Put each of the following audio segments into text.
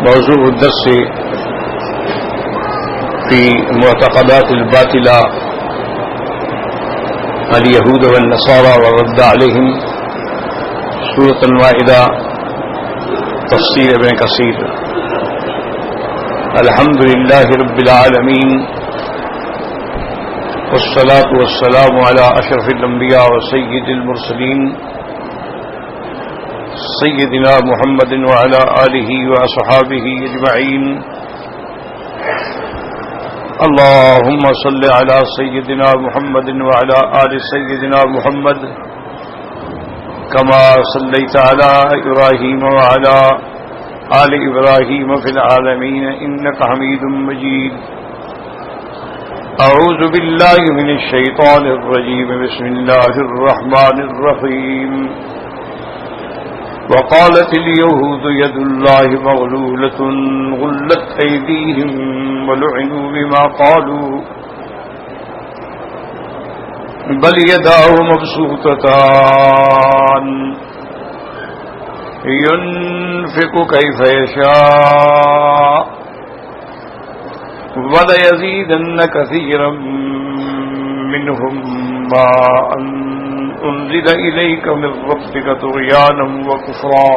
موضوع الدرس في معتقدات الباطلة اليهود والنصارى والرد عليهم سورة المائدة تفسير ابن كثير. الحمد لله رب العالمين والصلاة والسلام على أشرف الأنبياء وسيد المرسلين سيدنا محمد وعلى آله وأصحابه أجمعين. اللهم صل على سيدنا محمد وعلى آل سيدنا محمد كما صليت على إبراهيم وعلى آل إبراهيم في العالمين إنك حميد مجيد. أعوذ بالله من الشيطان الرجيم. بسم الله الرحمن الرحيم. وقالت اليهود يد الله مغلولة غلت أيديهم ولعنوا بما قالوا بل يداه مبسوطتان ينفق كيف يشاء وليزيدن كثيرا منهم ما أنزل إليك من ربك طغيانا وكفرا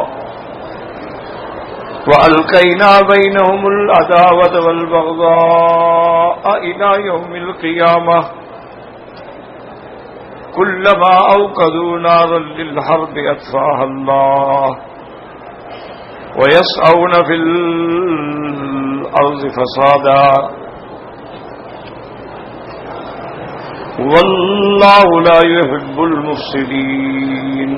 وألقينا بينهم العداوة والبغضاء إلى يوم القيامة كلما أوقدوا نارا للحرب أطفاها الله ويسعون في الأرض فسادا والله لا يحب المفسدين.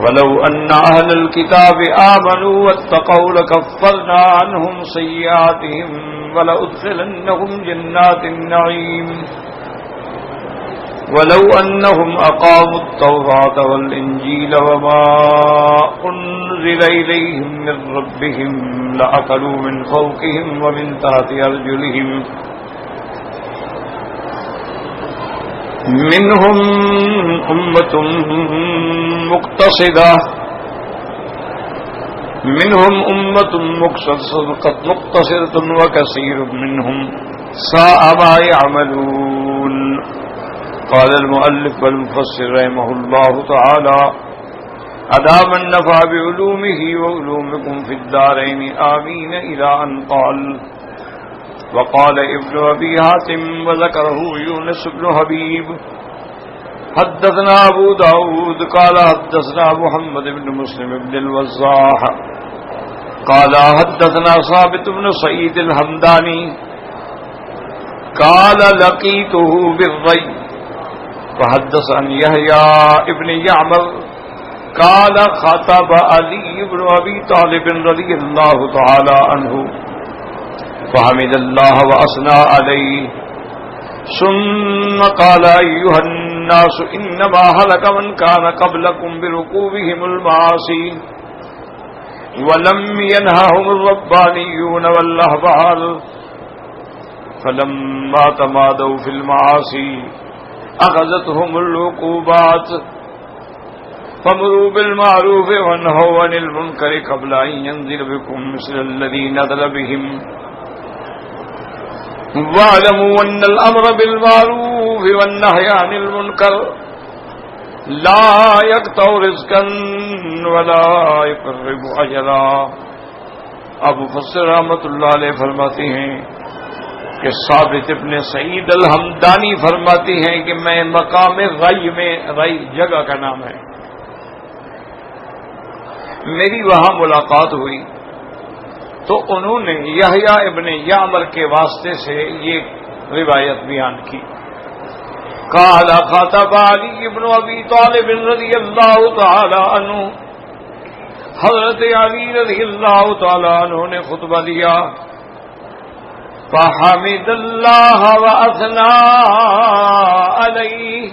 ولو أن أهل الكتاب آمنوا واتقوا لكفرنا عنهم سيئاتهم ولأدخلنهم جنات النعيم ولو أنهم أقاموا التوراة والإنجيل وما أنزل إليهم من ربهم لأكلوا من فوقهم ومن تحت أرجلهم منهم أمة مقتصدة وكثير منهم ساء ما يعملون. قال المؤلف والمفسر رحمه الله تعالى أدام النفع بعلومه وعلومكم في الدارين آمين إلى أن قال. وقال ابن أبي حاتم وذكره يونس بن حبيب حدثنا أبو داود قال حدثنا محمد بن مسلم بن الوزاح قال حدثنا ثابت بن سعيد الحمداني قال لقيته بالري وحدث عن يحيى ابن يعمر قال خطب علي بن أبي طالب رضي الله تعالى عنه فحمد الله وأثنى عليه ثم قال أيها الناس إنما هلك من كان قبلكم بركوبهم المعاصي ولم ينههم الربانيون والأحبار فلما تمادوا في المعاصي أخذتهم العقوبات فامروا بالمعروف وانهوا عن المنكر قبل أن ينزل بكم مثل الذي نزل بهم واعلموا أن الأمر بالمعروف والنهي عن المنكر لا يقطع رزقا ولا يقرب أجرا. ابو فسر رحمۃ اللہ علیہ فرماتے ہیں کہ ثابت ابن سعید الحمدانی فرماتے ہیں کہ میں مقام رئی میں، رئی جگہ کا نام ہے، میری وہاں ملاقات ہوئی تو انہوں نے یحییٰ ابن یعمر کے واسطے سے یہ روایت بیان کی. قال خطب علی ابن ابی طالب رضی اللہ تعالی عنہ، حضرت علی رضی اللہ تعالی عنہ نے خطبہ دیا. فحمد اللہ واثنى علیہ،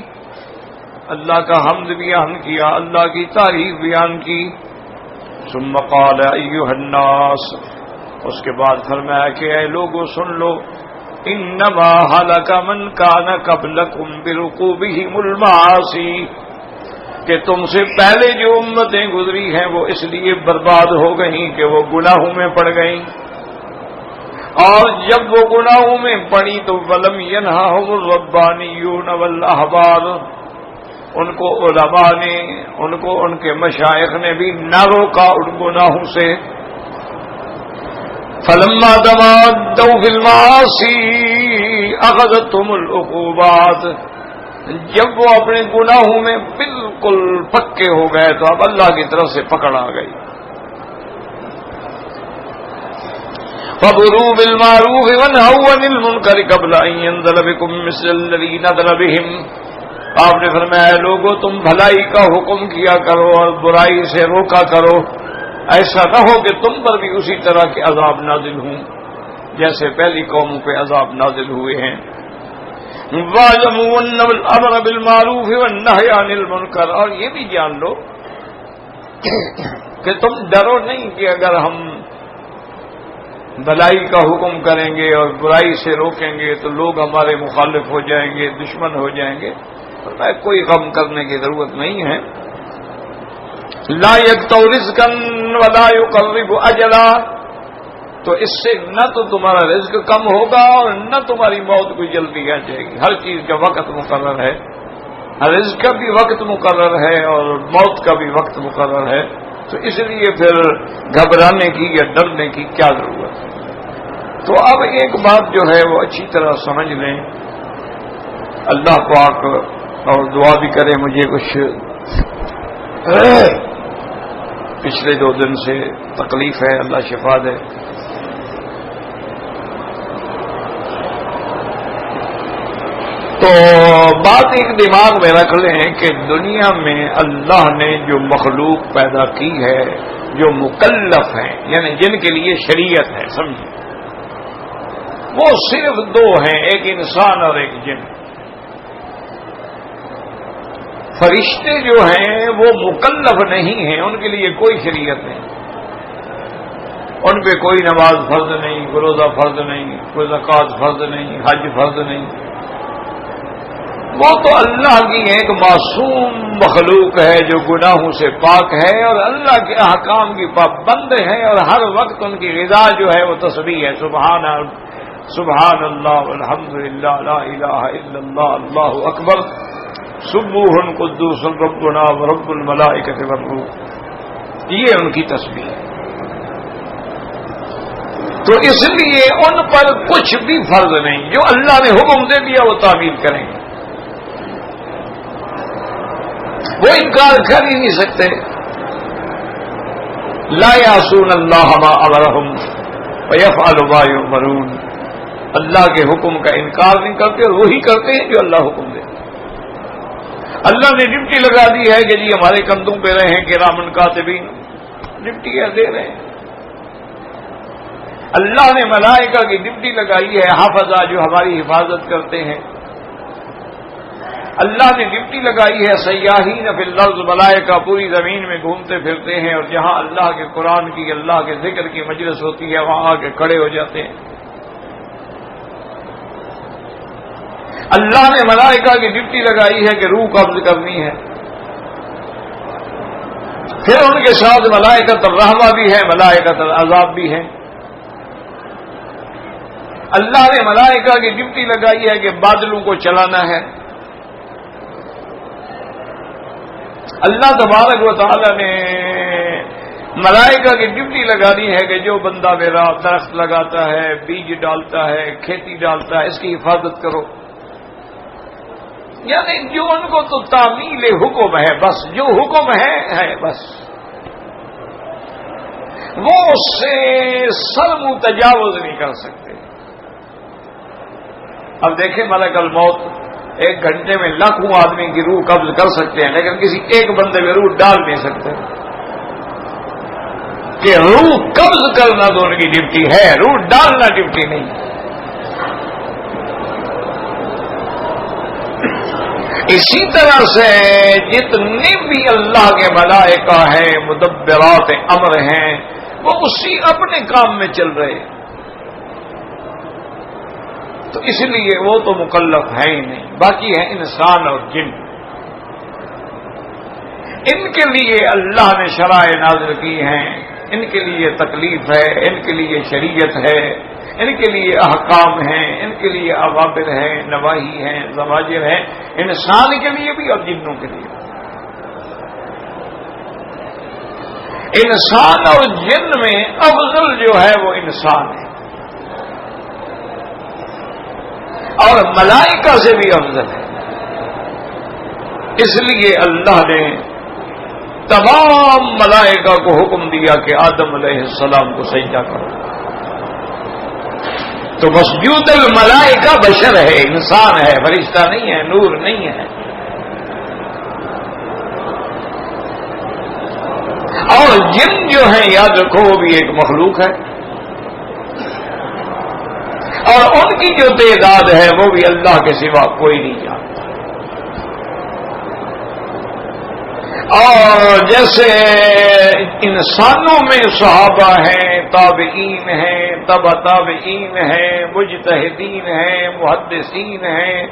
اللہ کا حمد بیان کیا، اللہ کی تعریف بیان کی. ثم قال ایھا الناس، اس کے بعد فرمایا کہ اے لوگوں سن لو، انما هلك من كان قبلكم بركوبهم المعاصي، کہ تم سے پہلے جو امتیں گزری ہیں وہ اس لیے برباد ہو گئیں کہ وہ گناہوں میں پڑ گئیں، اور جب وہ گناہوں میں پڑی تو ولم ینہہم الربانیون والاحبار، ان کو علماء نے، ان کو ان کے مشائخ نے بھی نہ روکا ان گناہوں سے۔ فلما تمادوا فی المعاصی اخذتهم العقوبات، جب وہ اپنے گناہوں میں بالکل پکے ہو گئے تو اب اللہ کی طرف سے پکڑ آ گئی۔ فَأْمُرُوا بِالْمَعْرُوفِ وَانْهَوْا عَنِ الْمُنكَرِ قَبْلَ أَن يَنزَلَ بِكُم مِّثْلُ الَّذِي نَزَلَ بِهِمْ، آپ نے فرمایا لوگوں تم بھلائی کا حکم کیا کرو اور برائی سے روکا کرو، ایسا نہ ہو کہ تم پر بھی اسی طرح کے عذاب نازل ہوں جیسے پہلی قوموں پہ عذاب نازل ہوئے ہیں۔ وَاعْلَمُوا أَنَّ الْأَمْرَ بِالْمَعْرُوفِ وَالنَّهْيَ عَنِ الْمُنكَرِ، اور یہ بھی جان لو کہ تم ڈرو نہیں کہ اگر ہم بھلائی کا حکم کریں گے اور برائی سے روکیں گے تو لوگ ہمارے مخالف ہو جائیں گے، دشمن ہو جائیں گے، فرمایا کوئی غم کرنے کی ضرورت نہیں ہے۔ لا یقطع رزقا ولا یقرب اجلا، تو اس سے نہ تو تمہارا رزق کم ہوگا اور نہ تمہاری موت کوئی جلدی آ جائے گی۔ ہر چیز کا وقت مقرر ہے، ہر رزق کا بھی وقت مقرر ہے اور موت کا بھی وقت مقرر ہے، تو اس لیے پھر گھبرانے کی یا ڈرنے کی کیا ضرورت ہے۔ تو اب ایک بات جو ہے وہ اچھی طرح سمجھ لیں، اللہ پاک اور دعا بھی کرے، مجھے کچھ پچھلے 2 دن سے تکلیف ہے، اللہ شفا دے۔ تو بات ایک دماغ میں رکھ لیں کہ دنیا میں اللہ نے جو مخلوق پیدا کی ہے، جو مکلف ہیں یعنی جن کے لیے شریعت ہے، سمجھیں، وہ صرف 2 ہیں، ایک انسان اور ایک جن۔ فرشتے جو ہیں وہ مکلف نہیں ہیں، ان کے لیے کوئی شریعت نہیں، ان پہ کوئی نماز فرض نہیں، کوئی روزہ فرض نہیں، کوئی زکوٰۃ فرض نہیں، حج فرض نہیں۔ وہ تو اللہ کی ایک معصوم مخلوق ہے جو گناہوں سے پاک ہے اور اللہ کے احکام کی پابند ہے، اور ہر وقت ان کی غذا جو ہے وہ تسبیح ہے، سبحان اللہ والحمدللہ لا الہ الا اللہ اللہ اکبر سبوح قدوس ربنا ورب الملائکۃ والروح، یہ ان کی تسبیح ہے۔ تو اس لیے ان پر کچھ بھی فرض نہیں، جو اللہ نے حکم دے دیا وہ تعمیل کریں گے، وہ انکار کر ہی نہیں سکتے۔ لا یعصون اللہ ما امرہم ویفعلون ما یؤمرون، اللہ کے حکم کا انکار نہیں کرتے اور وہی کرتے ہیں جو اللہ حکم دے۔ اللہ نے ڈپٹی لگا دی ہے کہ جی ہمارے کندھوں پہ رہیں کرامن کاتبین، ڈپٹی دے رہے ہیں۔ اللہ نے ملائکہ کی ڈپٹی لگائی ہے، حافظہ جو ہماری حفاظت کرتے ہیں۔ اللہ نے ڈپٹی لگائی ہے سیاحین فی الارض، ملائکہ پوری زمین میں گھومتے پھرتے ہیں اور جہاں اللہ کے قرآن کی، اللہ کے ذکر کی مجلس ہوتی ہے وہاں آ کے کھڑے ہو جاتے ہیں۔ اللہ نے ملائکہ کی ڈپٹی لگائی ہے کہ روح قبض کرنی ہے، پھر ان کے ساتھ ملائکۃ الرحمہ بھی ہے، ملائکۃ العذاب بھی ہے۔ اللہ نے ملائکہ کی ڈپٹی لگائی ہے کہ بادلوں کو چلانا ہے۔ اللہ تبارک و تعالی نے ملائکہ کی ڈپٹی لگانی ہے کہ جو بندہ میرا درخت لگاتا ہے، بیج ڈالتا ہے، کھیتی ڈالتا ہے، اس کی حفاظت کرو۔ یعنی جو ان کو تو تعمیل حکم ہے، بس جو حکم ہے بس، وہ اس سے سر منہ تجاوز نہیں کر سکتے۔ اب دیکھیں ملک الموت 1 گھنٹے میں لاکھوں آدمی کی روح قبض کر سکتے ہیں، لیکن کسی ایک بندے میں روح ڈال نہیں سکتے، کہ روح قبض کرنا تو ان کی ڈیوٹی ہے، روح ڈالنا ڈیوٹی نہیں۔ اسی طرح سے جتنے بھی اللہ کے ملائکہ ہیں، مدبرات امر ہیں، وہ اسی اپنے کام میں چل رہے ہیں، تو اس لیے وہ تو مکلف ہے ہی نہیں، باقی ہے انسان اور جن۔ ان کے لیے اللہ نے شرائع نازل کی ہیں، ان کے لیے تکلیف ہے، ان کے لیے شریعت ہے، ان کے لیے احکام ہیں، ان کے لیے اوامر ہیں، نواہی ہیں، زواجر ہیں، انسان کے لیے بھی اور جنوں کے لیے بھی۔ انسان اور جن میں افضل جو ہے وہ انسان ہے، اور ملائکہ سے بھی افضل ہے۔ اس لیے اللہ نے تمام ملائکہ کو حکم دیا کہ آدم علیہ السلام کو سجدہ کرو۔ تو مسجود الملائکہ بشر ہے، انسان ہے، فرشتہ نہیں ہے، نور نہیں ہے۔ اور جن جو ہیں یاد رکھو وہ بھی ایک مخلوق ہے، اور ان کی جو تعداد ہے وہ بھی اللہ کے سوا کوئی نہیں جانتا۔ اور جیسے انسانوں میں صحابہ ہیں، تابعین ہیں، تبع تابعین ہیں، مجتہدین ہیں، محدثین ہیں،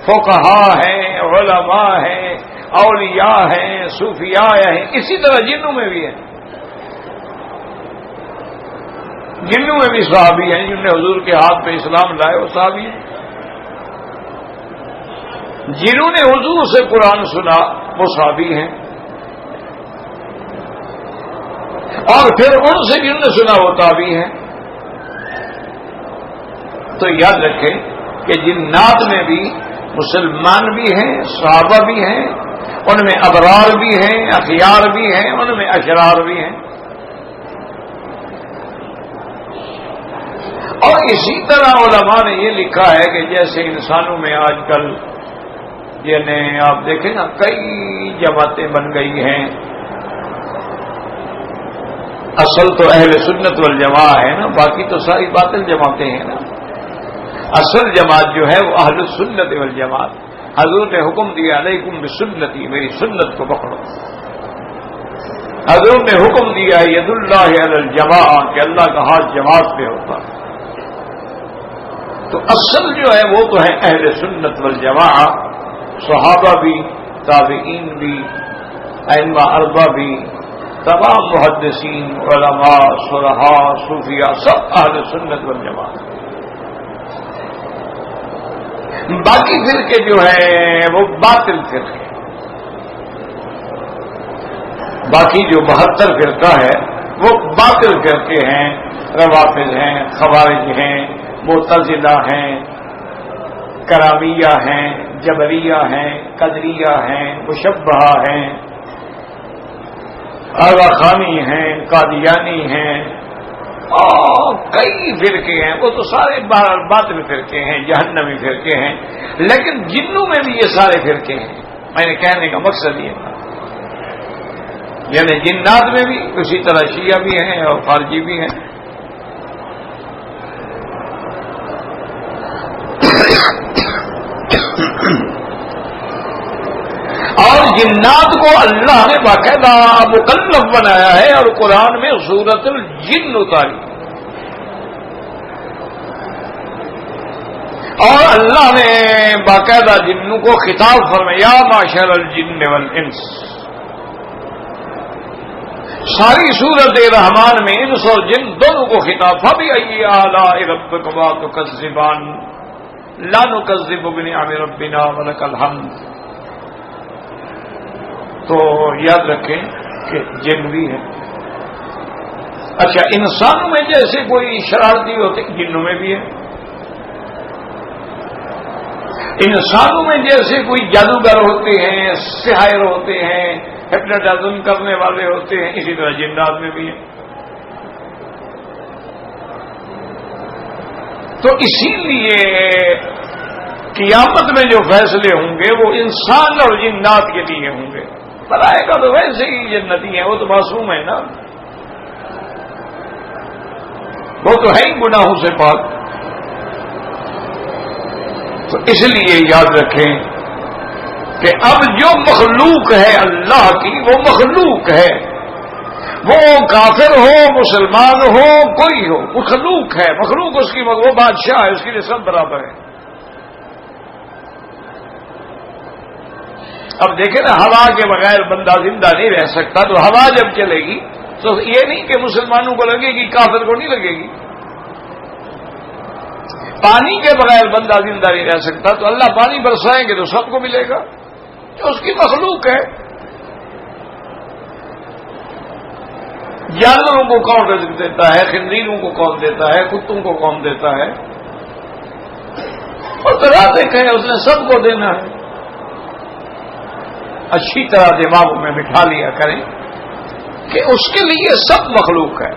فقہاء ہیں، علماء ہیں، اولیاء ہیں، صوفیاء ہیں، اسی طرح جنوں میں بھی ہیں۔ جنوں میں بھی صحابی ہیں، جنہوں نے حضور کے ہاتھ پہ اسلام لائے وہ صحابی ہیں۔ جنہوں نے حضور سے قرآن سنا وہ صحابی ہیں، اور پھر ان سے جنہوں نے سنا وہ تابعی ہیں۔ تو یاد رکھیں کہ جنات میں بھی مسلمان بھی ہیں، صحابہ بھی ہیں، ان میں ابرار بھی ہیں، اخیار بھی ہیں، ان میں اشرار بھی ہیں۔ اور اسی طرح علماء نے یہ لکھا ہے کہ جیسے انسانوں میں آج کل جنہیں آپ دیکھیں نا کئی جماعتیں بن گئی ہیں، اصل تو اہل سنت والجماع ہے نا، باقی تو ساری باطل جماعتیں ہیں نا۔ اصل جماعت جو ہے وہ اہل سنت والجماعت۔ حضور نے حکم دیا علیکم بسنتی، میری سنت کو پکڑو۔ حضور نے حکم دیا ید اللہ علی الجماع کہ اللہ کا ہاتھ جماعت پہ ہوتا ہے۔ تو اصل جو ہے وہ تو ہے اہل سنت والجماع، صحابہ بھی، تابعین بھی، ائمہ اربعہ بھی، تمام محدثین، علماء، صلحاء، صوفیاء، سب اہل سنت والجماع۔ باقی فرقے جو ہیں وہ باطل فرقے، باقی جو 72 فرقہ ہے وہ باطل فرقے ہیں، روافض ہیں، خوارج ہیں، معتزلہ ہیں، کرامیہ ہیں، جبریہ ہیں، قدریہ ہیں، مشبہہ ہیں، آغا خانی ہیں، قادیانی ہیں، اور کئی فرقے ہیں۔ وہ تو سارے باطل فرقے ہیں، جہنمی فرقے ہیں۔ لیکن جنوں میں بھی یہ سارے فرقے ہیں۔ میں نے کہنے کا مقصد یہ تھا، یعنی جنات میں بھی اسی طرح شیعہ بھی ہیں اور خارجی بھی ہیں۔ اور جنات کو اللہ نے باقاعدہ مکلف بنایا ہے اور قرآن میں سورۃ الجن اتاری، اور اللہ نے باقاعدہ جنوں کو خطاب فرمایا یا معشر الجن والانس۔ ساری سورۃ رحمان میں انس اور جن دونوں کو خطاب، فبأي آلاء ربكما تكذبان لا نكذب بنعم ربنا ولك الحمد۔ تو یاد رکھیں کہ جن بھی ہے۔ اچھا، انسانوں میں جیسے کوئی شرارتی ہوتے جنوں میں بھی ہے۔ انسانوں میں جیسے کوئی جادوگر ہوتے ہیں، سحر ہوتے ہیں، ہپنوٹائزم کرنے والے ہوتے ہیں، اسی طرح جنات میں بھی ہے۔ تو اسی لیے قیامت میں جو فیصلے ہوں گے وہ انسان اور جنات کے لیے ہوں گے۔ ملائکہ تو ویسے ہی جنتی ہیں، وہ تو معصوم ہے نا، وہ تو ہے ہی گناہوں سے پاک۔ تو اس لیے یاد رکھیں کہ اب جو مخلوق ہے اللہ کی، وہ مخلوق ہے، وہ کافر ہو مسلمان ہو کوئی ہو، مخلوق ہے، مخلوق اس کی وہ بادشاہ ہے، اس کے لیے سب برابر ہے۔ اب دیکھیں نا، ہوا کے بغیر بندہ زندہ نہیں رہ سکتا، تو ہوا جب چلے گی تو یہ نہیں کہ مسلمانوں کو لگے گی، کافر کو نہیں لگے گی۔ پانی کے بغیر بندہ زندہ نہیں رہ سکتا، تو اللہ پانی برسائیں گے تو سب کو ملے گا، جو اس کی مخلوق ہے۔ جانوروں کو کون رزق دیتا ہے؟ خنزیروں کو کون دیتا ہے؟ کتوں کو کون دیتا ہے؟ اور طرح دیکھیں، اس نے سب کو دینا ہے۔ اچھی طرح دماغوں میں بٹھا لیا کریں کہ اس کے لیے سب مخلوق ہے،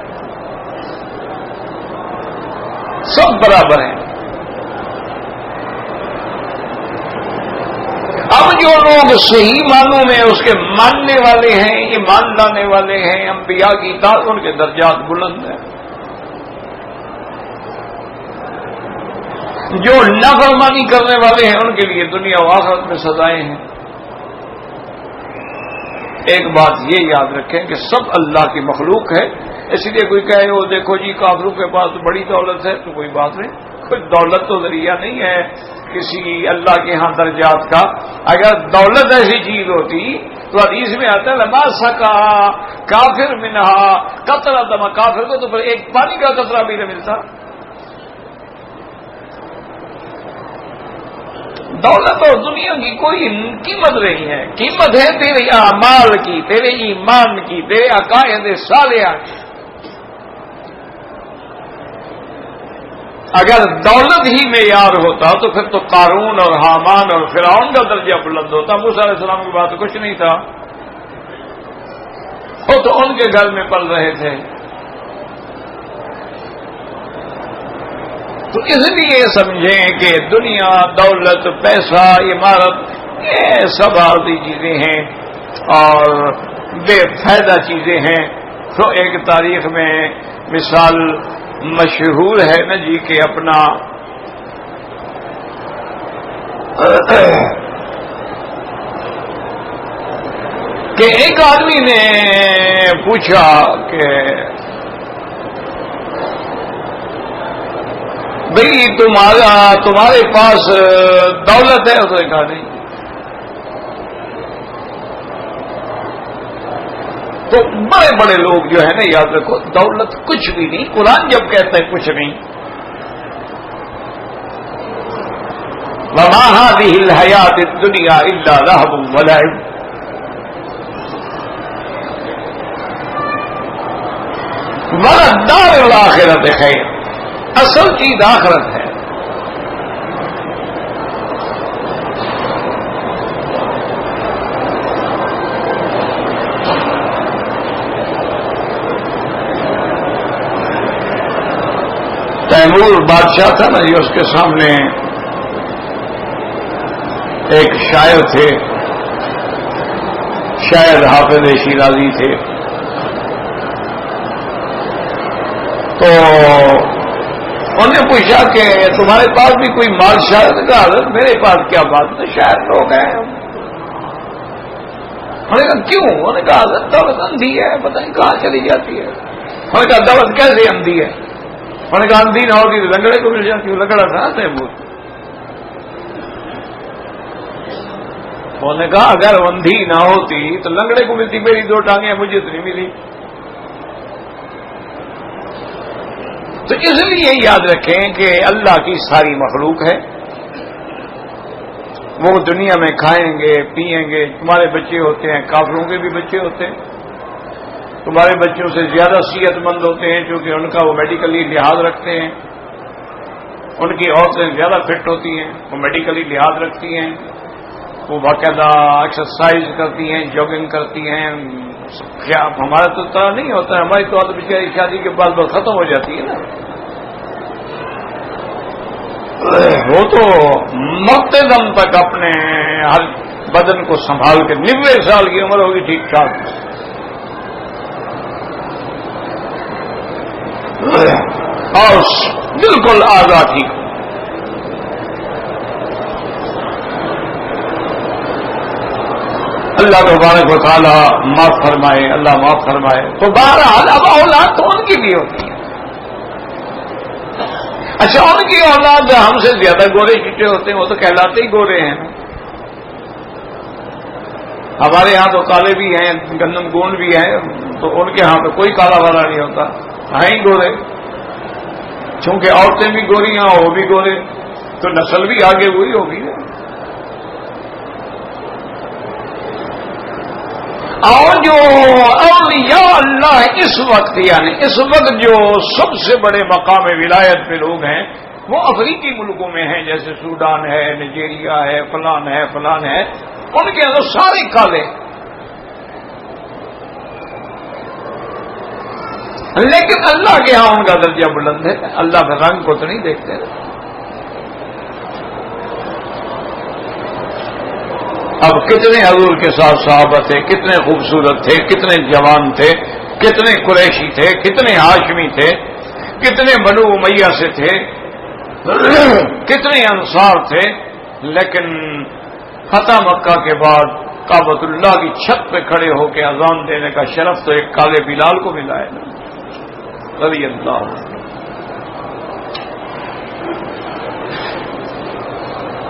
سب برابر ہیں۔ اب جو لوگ صحیح معنوں میں اس کے ماننے والے ہیں، ایمان لانے والے ہیں، انبیاء کی اطاعت، ان کے درجات بلند ہیں۔ جو نافرمانی کرنے والے ہیں ان کے لیے دنیا و آخرت میں سزائیں ہیں۔ ایک بات یہ یاد رکھیں کہ سب اللہ کی مخلوق ہے، اس لیے کوئی کہے وہ دیکھو جی کافروں کے پاس بڑی دولت ہے، تو کوئی بات نہیں، کوئی دولت تو ذریعہ نہیں ہے کسی اللہ کے ہاں درجات کا۔ اگر دولت ایسی چیز ہوتی تو حدیث میں آتا ہے لما سکا کافر منہا قطرہ دم، کافر کو تو پھر ایک پانی کا قطرہ بھی نہ ملتا۔ دولت اور دنیا کی کوئی قیمت نہیں ہے، قیمت ہے تیرے اعمال کی، تیرے ایمان کی، تیرے عقائد صالحہ کی۔ اگر دولت ہی معیار ہوتا تو پھر تو قارون اور حامان اور فرعون کا درجہ بلند ہوتا۔ موسیٰ علیہ السلام کی بات کچھ نہیں تھا، وہ تو ان کے گھر میں پل رہے تھے۔ تو اس لیے سمجھیں کہ دنیا، دولت، پیسہ، عمارت، یہ سب عارضی چیزیں ہیں اور بے فائدہ چیزیں ہیں۔ تو ایک تاریخ میں مثال مشہور ہے نا جی کہ اپنا کہ ایک آدمی نے پوچھا کہ بھئی تمہارے پاس دولت ہے؟ اس نے کہا نہیں۔ تو بڑے بڑے لوگ جو ہے نا، یاد رکھو دولت کچھ بھی نہیں، قرآن جب کہتا ہے کچھ نہیں، وَمَا هَٰذِهِ الْحَيَاةُ الدُّنْيَا إِلَّا لَهْوٌ وَلَعِبٌ، وَلَلدَّارُ الْآخِرَةُ خَيْرٌ، اصل چیز آخرت ہے۔ تیمور بادشاہ تھا نا یہ، اس کے سامنے ایک شاعر تھے، شاعر حافظ شیرازی تھے۔ تو انہوں نے پوچھا کہ تمہارے پاس بھی کوئی مال؟ شاعر نے کہا حضرت میرے پاس کیا بات ہے، شاعر لوگ ہیں۔ انہوں نے کہا کیوں؟ انہوں نے کہا حضرت دولت اندھی ہے، پتہ نہیں کہاں چلی جاتی ہے۔ انہوں نے کہا دولت کیسے اندھی ہے؟ انہوں نے کہا اندھی نہ ہوتی تو لنگڑے کو مل جاتی، لنگڑا تھا تیمور۔ انہوں نے کہا اگر اندھی نہ ہوتی تو لنگڑے کو ملتی، میری دو ٹانگیں مجھے تو نہیں ملی۔ تو اس لیے یاد رکھیں کہ اللہ کی ساری مخلوق ہے، وہ دنیا میں کھائیں گے پیئیں گے۔ تمہارے بچے ہوتے ہیں، کافروں کے بھی بچے ہوتے ہیں، تمہارے بچوں سے زیادہ صحت مند ہوتے ہیں کیونکہ ان کا وہ میڈیکلی لحاظ رکھتے ہیں، ان کی عورتیں زیادہ فٹ ہوتی ہیں، وہ میڈیکلی لحاظ رکھتی ہیں، وہ باقاعدہ ایکسرسائز کرتی ہیں، جاگنگ کرتی ہیں۔ کیا ہمارا تو طرح نہیں ہوتا ہے، ہماری تو عادت بیچاری شادی کے بعد بہت ختم ہو جاتی ہے نا، وہ تو مرتے دم تک اپنے ہر بدن کو سنبھال کے 90 سال کی عمر ہوگی ٹھیک ٹھاک، اور بالکل آزاد ہی۔ اللہ تبارک و تعالی معاف فرمائے، اللہ معاف فرمائے۔ تو بہرحال اب اولاد تو ان کی بھی ہوتی ہے۔ اچھا ان کی اولاد ہم سے زیادہ گورے چٹے ہوتے ہیں، وہ تو کہلاتے ہی گورے ہیں۔ ہمارے ہاں تو کالے بھی ہیں، گندم گونڈ بھی ہیں، تو ان کے ہاں تو کوئی کالا والا نہیں ہوتا، ہیں ہی گورے، چونکہ عورتیں بھی گوری ہیں وہ بھی گورے، تو نسل بھی آگے وہی ہوگی۔ اور جو اولیاء اللہ اس وقت، یعنی اس وقت جو سب سے بڑے مقام ولایت پہ لوگ ہیں وہ افریقی ملکوں میں ہیں، جیسے سوڈان ہے، نائجیریا ہے، فلان ہے فلان ہے، ان کے اندر سارے کالے، لیکن اللہ کے ہاں ان کا درجہ بلند ہے۔ اللہ کے رنگ کو تو نہیں دیکھتے۔ اب کتنے حضور کے ساتھ صحابہ تھے، کتنے خوبصورت تھے، کتنے جوان تھے، کتنے قریشی تھے، کتنے ہاشمی تھے، کتنے بنو امیہ سے تھے، کتنے انصار تھے، لیکن فتح مکہ کے بعد کعبۃ اللہ کی چھت پہ کھڑے ہو کے اذان دینے کا شرف تو ایک کالے بلال کو ملا ہے نا، رضی اللہ عنہ۔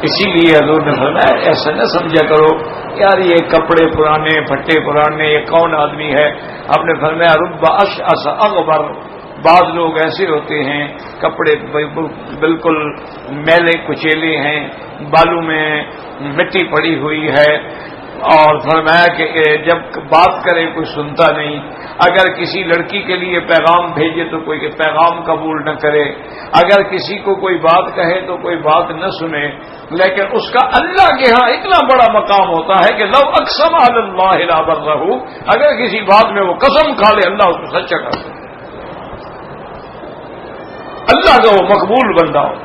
اسی لیے حضور نے فرمایا ایسا نہ سمجھا کرو یار یہ کپڑے پرانے پھٹے پرانے، یہ کون آدمی ہے؟ آپ نے فرمایا رب اشعث اغبر، بعض لوگ ایسے ہوتے ہیں کپڑے بالکل میلے کچیلے ہیں، بالوں میں مٹی پڑی ہوئی ہے، اور فرمایا کہ جب بات کرے کوئی سنتا نہیں، اگر کسی لڑکی کے لیے پیغام بھیجے تو کوئی پیغام قبول نہ کرے، اگر کسی کو کوئی بات کہے تو کوئی بات نہ سنے، لیکن اس کا اللہ کے ہاں اتنا بڑا مقام ہوتا ہے کہ لو اقسم علی اللہ لا برہ، اگر کسی بات میں وہ قسم کھا لے اللہ اس کو سچا کر دے، اللہ کا وہ مقبول بندہ ہو۔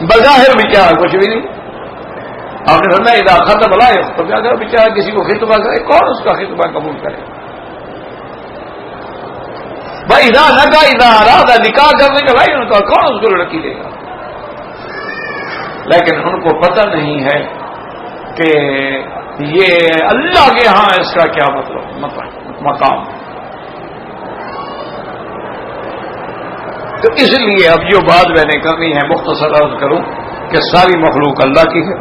بظاہر بیچارہ کچھ بھی نہیں، آپ نے فرمایا اذا خطب لا یخطب، اگر بیچارہ کسی کو خطبہ کرے کون اس کا خطبہ قبول کرے؟ بھائی اذا نکاح اذا اراد نکاح کرنے کا بھائی ان کا کون اس کو لڑکی دے گا؟ لیکن ان کو پتہ نہیں ہے کہ یہ اللہ کے ہاں اس کا کیا مقام۔ تو اس لیے اب جو بات میں نے کرنی ہے مختصر عرض کروں کہ ساری مخلوق اللہ کی ہے،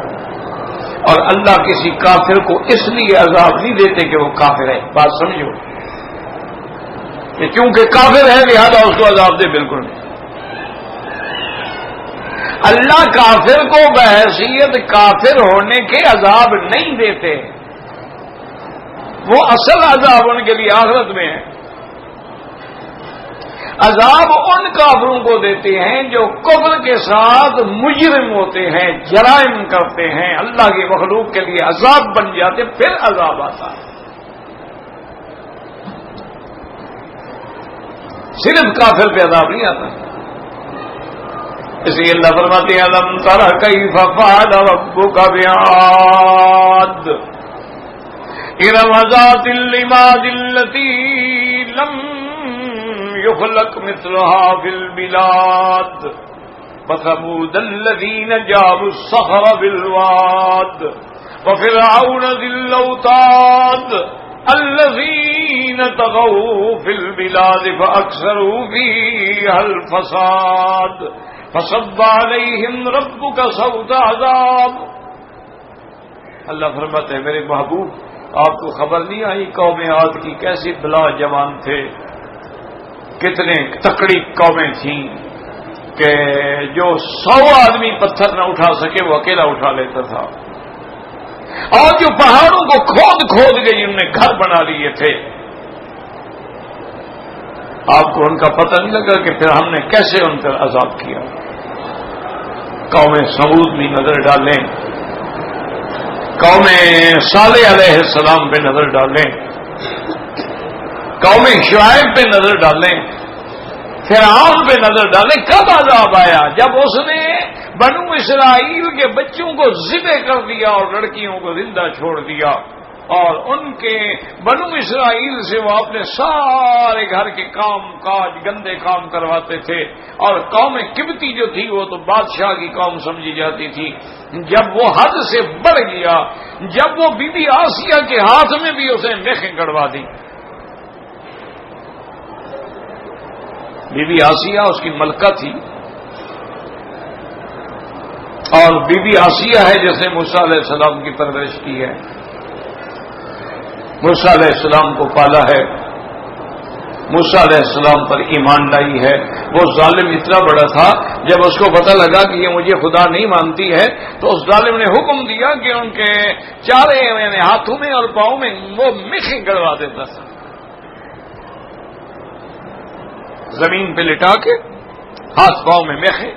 اور اللہ کسی کافر کو اس لیے عذاب نہیں دیتے کہ وہ کافر ہے، بات سمجھو، کہ کیونکہ کافر ہے لہذا اس کو عذاب دے، بالکل نہیں۔ اللہ کافر کو بحیثیت کافر ہونے کے عذاب نہیں دیتے، وہ اصل عذاب ان کے لیے آخرت میں ہے۔ عذاب ان کافروں کو دیتے ہیں جو کفر کے ساتھ مجرم ہوتے ہیں، جرائم کرتے ہیں، اللہ کی مخلوق کے لیے عذاب بن جاتے، پھر عذاب آتا ہے۔ صرف کافر پہ عذاب نہیں آتا، اس لیے اللہ فرماتے ہیں الم تر کیف فعل ربک بعاد ارم ذات العماد التي لم يخلق مثلها في البلاد وثمود الذين جابوا الصخر بالواد وفرعون ذي الاوتاد الذين طغوا في البلاد فأكثروا فيها الفساد فصب عليهم ربك صوت عذاب۔ اللہ فرماتے ہیں میرے محبوب آپ کو خبر نہیں آئی قوم عاد کی کیسی بلا جوان تھے، کتنے تکڑی قومیں تھیں کہ جو 100 آدمی پتھر نہ اٹھا سکے وہ اکیلا اٹھا لیتا تھا، اور جو پہاڑوں کو کھود کھود کے انہوں نے گھر بنا لیے تھے۔ آپ کو ان کا پتہ نہیں لگا کہ پھر ہم نے کیسے ان پر عذاب کیا۔ قوم سمود بھی نظر ڈالیں، قوم صالح علیہ السلام پہ نظر ڈالیں، قوم شعیب پہ نظر ڈالیں، فرعون پہ نظر ڈالیں۔ کب عذاب آیا؟ جب اس نے بنو اسرائیل کے بچوں کو ذبح کر دیا اور لڑکیوں کو زندہ چھوڑ دیا، اور ان کے بنو اسرائیل سے وہ اپنے سارے گھر کے کام کاج گندے کام کرواتے تھے، اور قوم قبطی جو تھی وہ تو بادشاہ کی قوم سمجھی جاتی تھی۔ جب وہ حد سے بڑھ گیا، جب وہ بی بی آسیہ کے ہاتھ میں بھی اسے میخیں گڑوا دی، بی بی آسیہ اس کی ملکہ تھی، اور بی بی آسیہ ہے جس نے موسیٰ علیہ السلام کی پرورش کی ہے، موسیٰ علیہ السلام کو پالا ہے، موسیٰ علیہ السلام پر ایمان لائی ہے۔ وہ ظالم اتنا بڑا تھا، جب اس کو پتہ لگا کہ یہ مجھے خدا نہیں مانتی ہے تو اس ظالم نے حکم دیا کہ ان کے چارے ہاتھوں میں اور پاؤں میں وہ میخیں گڑوا دیتا تھا، زمین پہ لٹا کے ہاتھ پاؤں میں میخیں،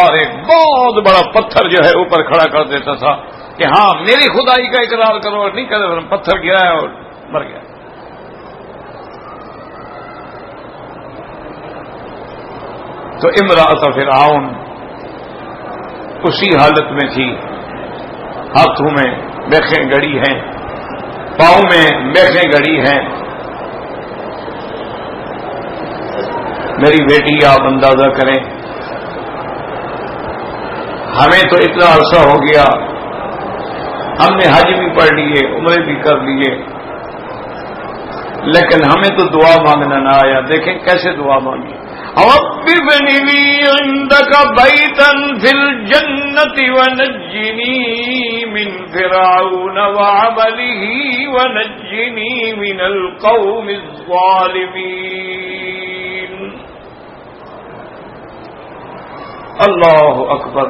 اور ایک بہت بڑا پتھر جو ہے اوپر کھڑا کر دیتا تھا کہ ہاں میری خدائی کا اقرار کرو، اور نہیں کرے پتھر گرایا اور مر گیا۔ تو امرأۃ فرعون اسی حالت میں تھی، ہاتھوں میں میخیں گڑی ہیں، پاؤں میں میخیں گڑی ہیں۔ میری بیٹی آپ اندازہ کریں، ہمیں تو اتنا عرصہ ہو گیا، ہم نے حج بھی پڑھ لیے، عمرے بھی کر لیے، لیکن ہمیں تو دعا مانگنا نہ آیا۔ دیکھیں کیسے دعا مانگی، رب ابن لی عندک بیتا فی الجنۃ ونجنی من فرعون وعملہ ونجنی من القوم الظالمین۔ اللہ اکبر،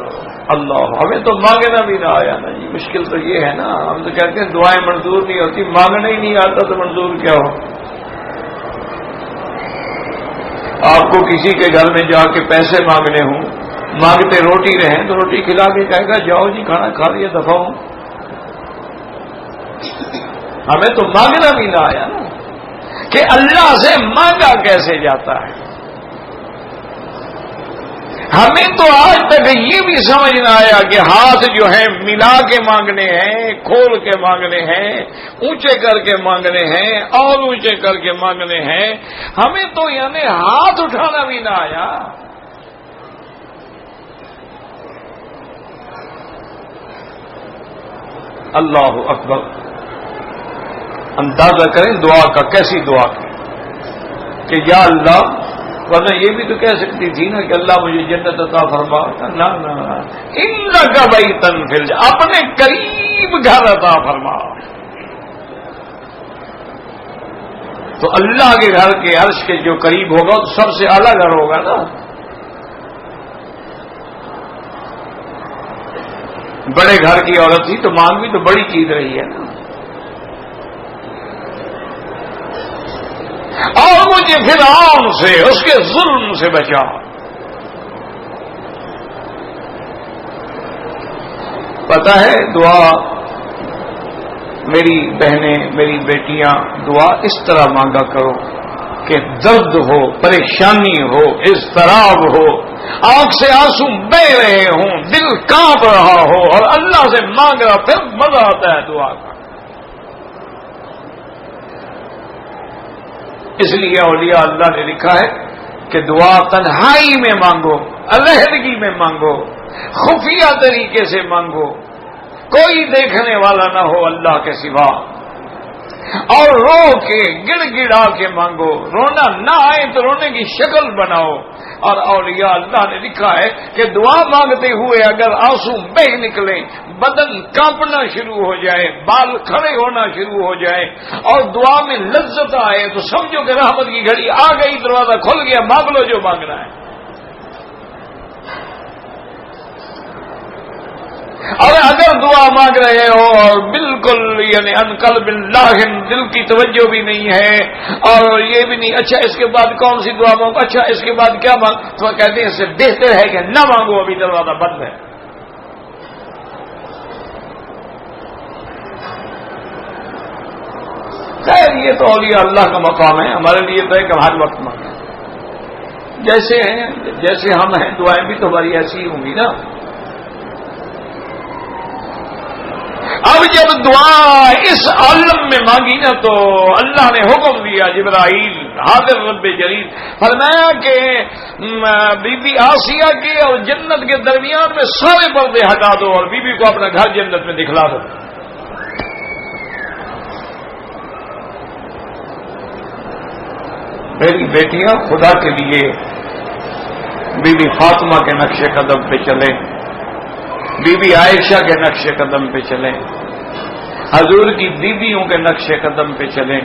اللہ، ہمیں تو مانگنا بھی نہ آیا نا جی۔ مشکل تو یہ ہے نا، ہم تو کہتے ہیں دعائیں منظور نہیں ہوتی، مانگنا ہی نہیں آتا تو منظور کیا ہو۔ آپ کو کسی کے گھر میں جا کے پیسے مانگنے ہوں، مانگتے روٹی رہیں تو روٹی کھلا کے کہے گا جاؤ جی کھانا کھا لیا دفعہ ہوں۔ ہمیں تو مانگنا بھی نہ آیا نا کہ اللہ سے مانگا کیسے جاتا ہے۔ ہمیں تو آج تک یہ بھی سمجھ نہ آیا کہ ہاتھ جو ہیں ملا کے مانگنے ہیں، کھول کے مانگنے ہیں، اونچے کر کے مانگنے ہیں اور اونچے کر کے مانگنے ہیں۔ ہمیں تو یعنی ہاتھ اٹھانا بھی نہ آیا۔ اللہ اکبر، اندازہ کریں دعا کا، کیسی دعا کی کہ یا اللہ، ورنہ یہ بھی تو کہہ سکتی تھی نا کہ اللہ مجھے جنت عطا فرما، نہ انک بیتا فی الجنۃ، اپنے قریب گھر عطا فرما۔ تو اللہ کے گھر کے عرش کے جو قریب ہوگا تو سب سے اعلیٰ گھر ہوگا نا۔ بڑے گھر کی عورت تھی تو مانگ بھی تو بڑی چیز رہی ہے نا۔ اور مجھے فرعون سے، اس کے ظلم سے بچا۔ پتہ ہے دعا، میری بہنیں، میری بیٹیاں، دعا اس طرح مانگا کرو کہ درد ہو، پریشانی ہو، اضطراب ہو، آنکھ سے آنسو بہ رہے ہوں، دل کانپ رہا ہو اور اللہ سے مانگ رہا، پھر مزہ آتا ہے دعا کا۔ اس لیے اولیاء اللہ نے لکھا ہے کہ دعا تنہائی میں مانگو، علیحدگی میں مانگو، خفیہ طریقے سے مانگو، کوئی دیکھنے والا نہ ہو اللہ کے سوا، اور رو کے گڑ گڑا کے مانگو، رونا نہ آئے تو رونے کی شکل بناؤ۔ اور اولیاء اللہ نے لکھا ہے کہ دعا مانگتے ہوئے اگر آنسو بہ نکلیں، بدن کانپنا شروع ہو جائے، بال کھڑے ہونا شروع ہو جائے اور دعا میں لذت آئے تو سمجھو کہ رحمت کی گھڑی آ گئی، دروازہ کھل گیا، مانگ لو جو مانگنا ہے۔ اور اگر دعا مانگ رہے ہو اور بالکل یعنی ان قلب لاہن، دل کی توجہ بھی نہیں ہے اور یہ بھی نہیں اچھا اس کے بعد کون سی دعا مانگو، اچھا اس کے بعد کیا مانگ، تو کہتے ہیں اس سے بہتر ہے کہ نہ مانگو، ابھی دروازہ بند ہے۔ خیر یہ تو اولیاء اللہ کا مقام ہے، ہمارے لیے تو ہے کہ ہر وقت مانگیں، جیسے ہیں جیسے ہم ہیں، دعائیں بھی تو ہماری ایسی ہی ہوں گی نا۔ اب جب دعا اس عالم میں مانگی نا تو اللہ نے حکم دیا جبرائیل حاضر رب جلیل، فرمایا کہ بی بی آسیہ کے اور جنت کے درمیان میں سارے پردے ہٹا دو اور بی بی کو اپنا گھر جنت میں دکھلا دو۔ میری بیٹیاں خدا کے لیے بی بی فاطمہ کے نقش قدم پہ چلیں، بی بی عائشہ کے نقش قدم پہ چلیں، حضور کی بیویوں کے نقش قدم پہ چلیں،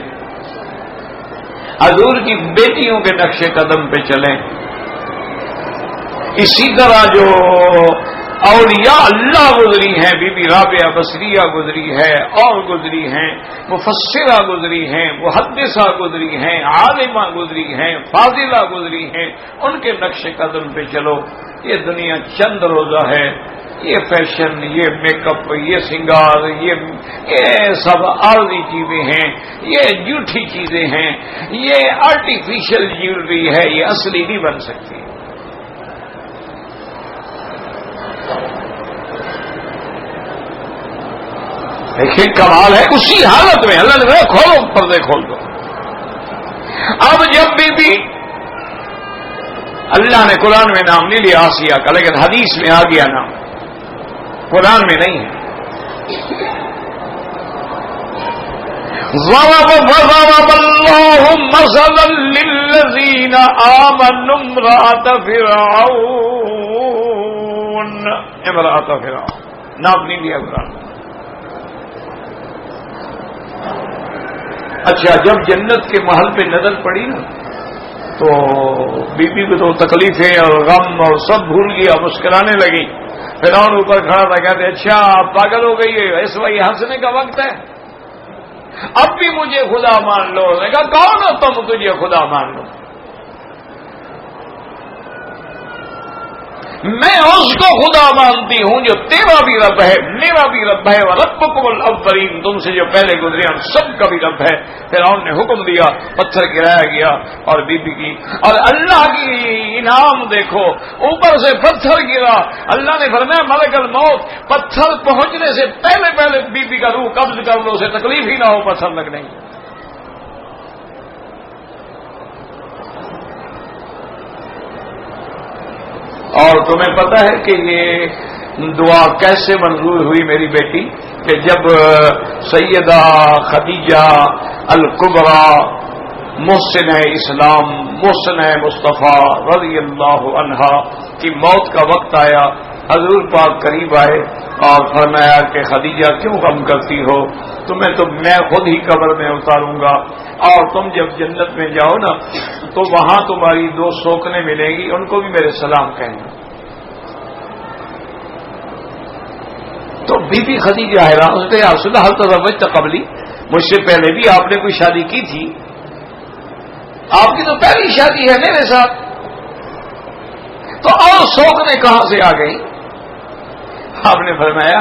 حضور کی بیٹیوں کے نقش قدم پہ چلیں. اسی طرح جو اولیاء اللہ گزری ہیں، بی بی رابعہ بصریہ گزری ہے، اور گزری ہیں، مفسرہ گزری ہیں، محدثہ گزری ہیں، عالمہ گزری ہیں، فاضلہ گزری ہیں، ان کے نقش قدم پہ چلو. یہ دنیا چند روزہ ہے، یہ فیشن، یہ میک اپ، یہ سنگار، یہ سب عارضی چیزیں ہیں، یہ جھوٹی چیزیں ہیں، یہ آرٹیفیشل جیولری ہے، یہ اصلی نہیں بن سکتی. دیکھیں کمال ہے. اسی حالت میں اللہ نے کھولو پردے کھول دو. اب جب بھی اللہ نے قرآن میں نام نہیں لیا آسیہ کا، لیکن حدیث میں آ گیا نام، قرآن میں نہیں ہے. ضرب اللہ مثلا للذین آمنوا امرأۃ فرعون نام نہیں لیا قرآن. اچھا، جب جنت کے محل پہ نظر پڑی نا تو بی بی کو تو تکلیفیں اور غم اور سب بھول گیا، مسکرانے لگی. فرعون اوپر کھڑا تھا، کہتے اچھا آپ پاگل ہو گئی ہے، اس وقت ہنسنے کا وقت ہے، اب بھی مجھے خدا مان لو. نے کہا کون ہو تم تجھے خدا مان لو؟ میں اس کو خدا مانتی ہوں جو تیرا بھی رب ہے، میرا بھی رب ہے، وربکم الاولین، تم سے جو پہلے گزرے ہم سب کا بھی رب ہے. فرعون نے حکم دیا، پتھر گرایا گیا اور بی بی کی، اور اللہ کی انعام دیکھو، اوپر سے پتھر گرا. اللہ نے فرمایا ملک الموت پتھر پہنچنے سے پہلے پہلے بی بی کا روح قبض کر لو، اسے تکلیف ہی نہ ہو پتھر لگنے کی. اور تمہیں پتہ ہے کہ یہ دعا کیسے منظور ہوئی میری بیٹی؟ کہ جب سیدہ خدیجہ الکبریٰ محسن اسلام محسن مصطفیٰ رضی اللہ عنہا کی موت کا وقت آیا، حضور پاک قریب آئے اور فرمایا کہ خدیجہ کیوں غم کرتی ہو، تمہیں تو میں خود ہی قبر میں اتاروں گا، اور تم جب جنت میں جاؤ نا تو وہاں تمہاری 2 سوکنے ملیں گی، ان کو بھی میرے سلام کہنا. تو بی بی خدیجہ حیران ہوتے یا رسول اللہ حل تزوجت قبلی، مجھ سے پہلے بھی آپ نے کوئی شادی کی تھی، آپ کی تو پہلی شادی ہے میرے ساتھ، تو اور سوکنے کہاں سے آ گئی؟ آپ نے فرمایا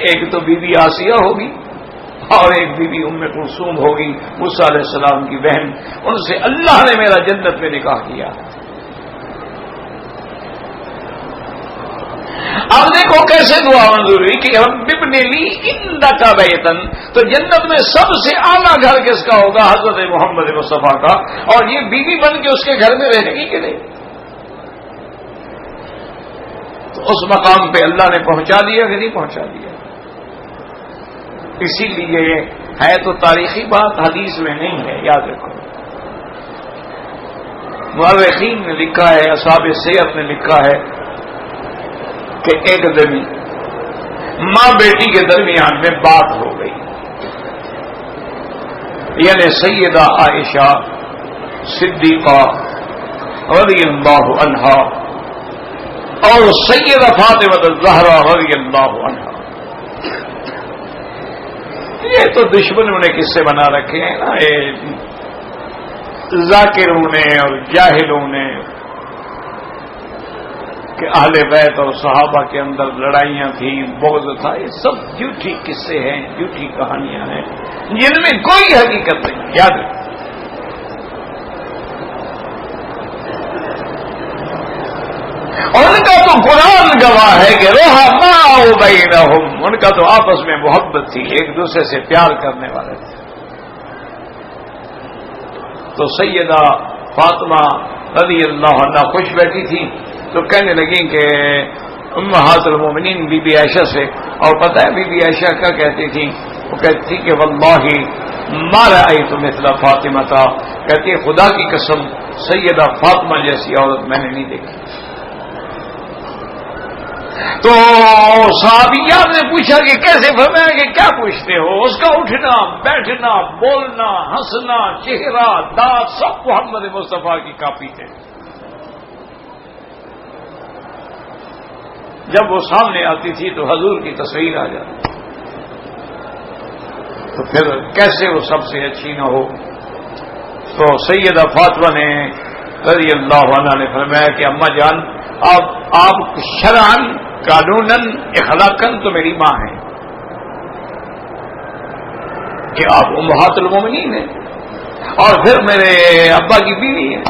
ایک تو بی بی آسیہ ہوگی اور ایک بی بی ام کلثوم ہوگی، موسیٰ علیہ السلام کی بہن، ان سے اللہ نے میرا جنت میں نکاح کیا. اب دیکھو کیسے دعا منظور ہوئی کہ رب ابن لی عندک بیتن، تو جنت میں سب سے اعلیٰ گھر کس کا ہوگا؟ حضرت محمد مصطفیٰ کا، اور یہ بیوی بن کے اس کے گھر میں رہنے کی کہ نہیں؟ تو اس مقام پہ اللہ نے پہنچا دیا کہ نہیں پہنچا دیا؟ اسی لیے ہے تو تاریخی بات، حدیث میں نہیں ہے، یاد رکھو. مورخین نے لکھا ہے، اصحاب سیرت نے لکھا ہے کہ ایک دن ماں بیٹی کے درمیان میں بات ہو گئی، یعنی سیدہ عائشہ صدیقہ رضی اللہ عنہا اور سیدہ فاطمہ الزہرا رضی اللہ عنہا. یہ تو دشمنوں نے قصے بنا رکھے ہیں نا، ذاکروں نے اور جاہلوں نے، کہ اہل بیت اور صحابہ کے اندر لڑائیاں تھیں، بغض تھا. یہ سب جھوٹی قصے ہیں، جھوٹی کہانیاں ہیں جن میں کوئی حقیقت نہیں. یاد رکھیں ان کا تو قرآن گواہ ہے کہ رحماء بینہم، ان کا تو آپس میں محبت تھی، ایک دوسرے سے پیار کرنے والے تھے. تو سیدہ فاطمہ رضی اللہ عنہا خوش بیٹھی تھی تو کہنے لگیں کہ امہات المومنین بی بی عائشہ سے، اور پتہ ہے بی بی عائشہ کیا کہتی تھی؟ وہ کہتی تھی کہ واللہ ما رأیت مثل فاطمہ تھا، کہتی ہے خدا کی قسم سیدہ فاطمہ جیسی عورت میں نے نہیں دیکھی. تو صحابیات نے پوچھا کہ کیسے؟ فرمایا کہ کیا پوچھتے ہو؟ اس کا اٹھنا بیٹھنا بولنا ہنسنا چہرہ دانت سب محمد مصطفیٰ کی کاپی ہے. جب وہ سامنے آتی تھی تو حضور کی تصویر آ جاتی، تو پھر کیسے وہ سب سے اچھی نہ ہو؟ تو سیدہ فاطمہ نے رضی اللہ عنہا نے فرمایا کہ اماں جان آپ شرعن قانوناً اخلاقاً تو میری ماں ہیں، کہ آپ امہات المومنین ہیں، اور پھر میرے ابا کی بیوی ہیں.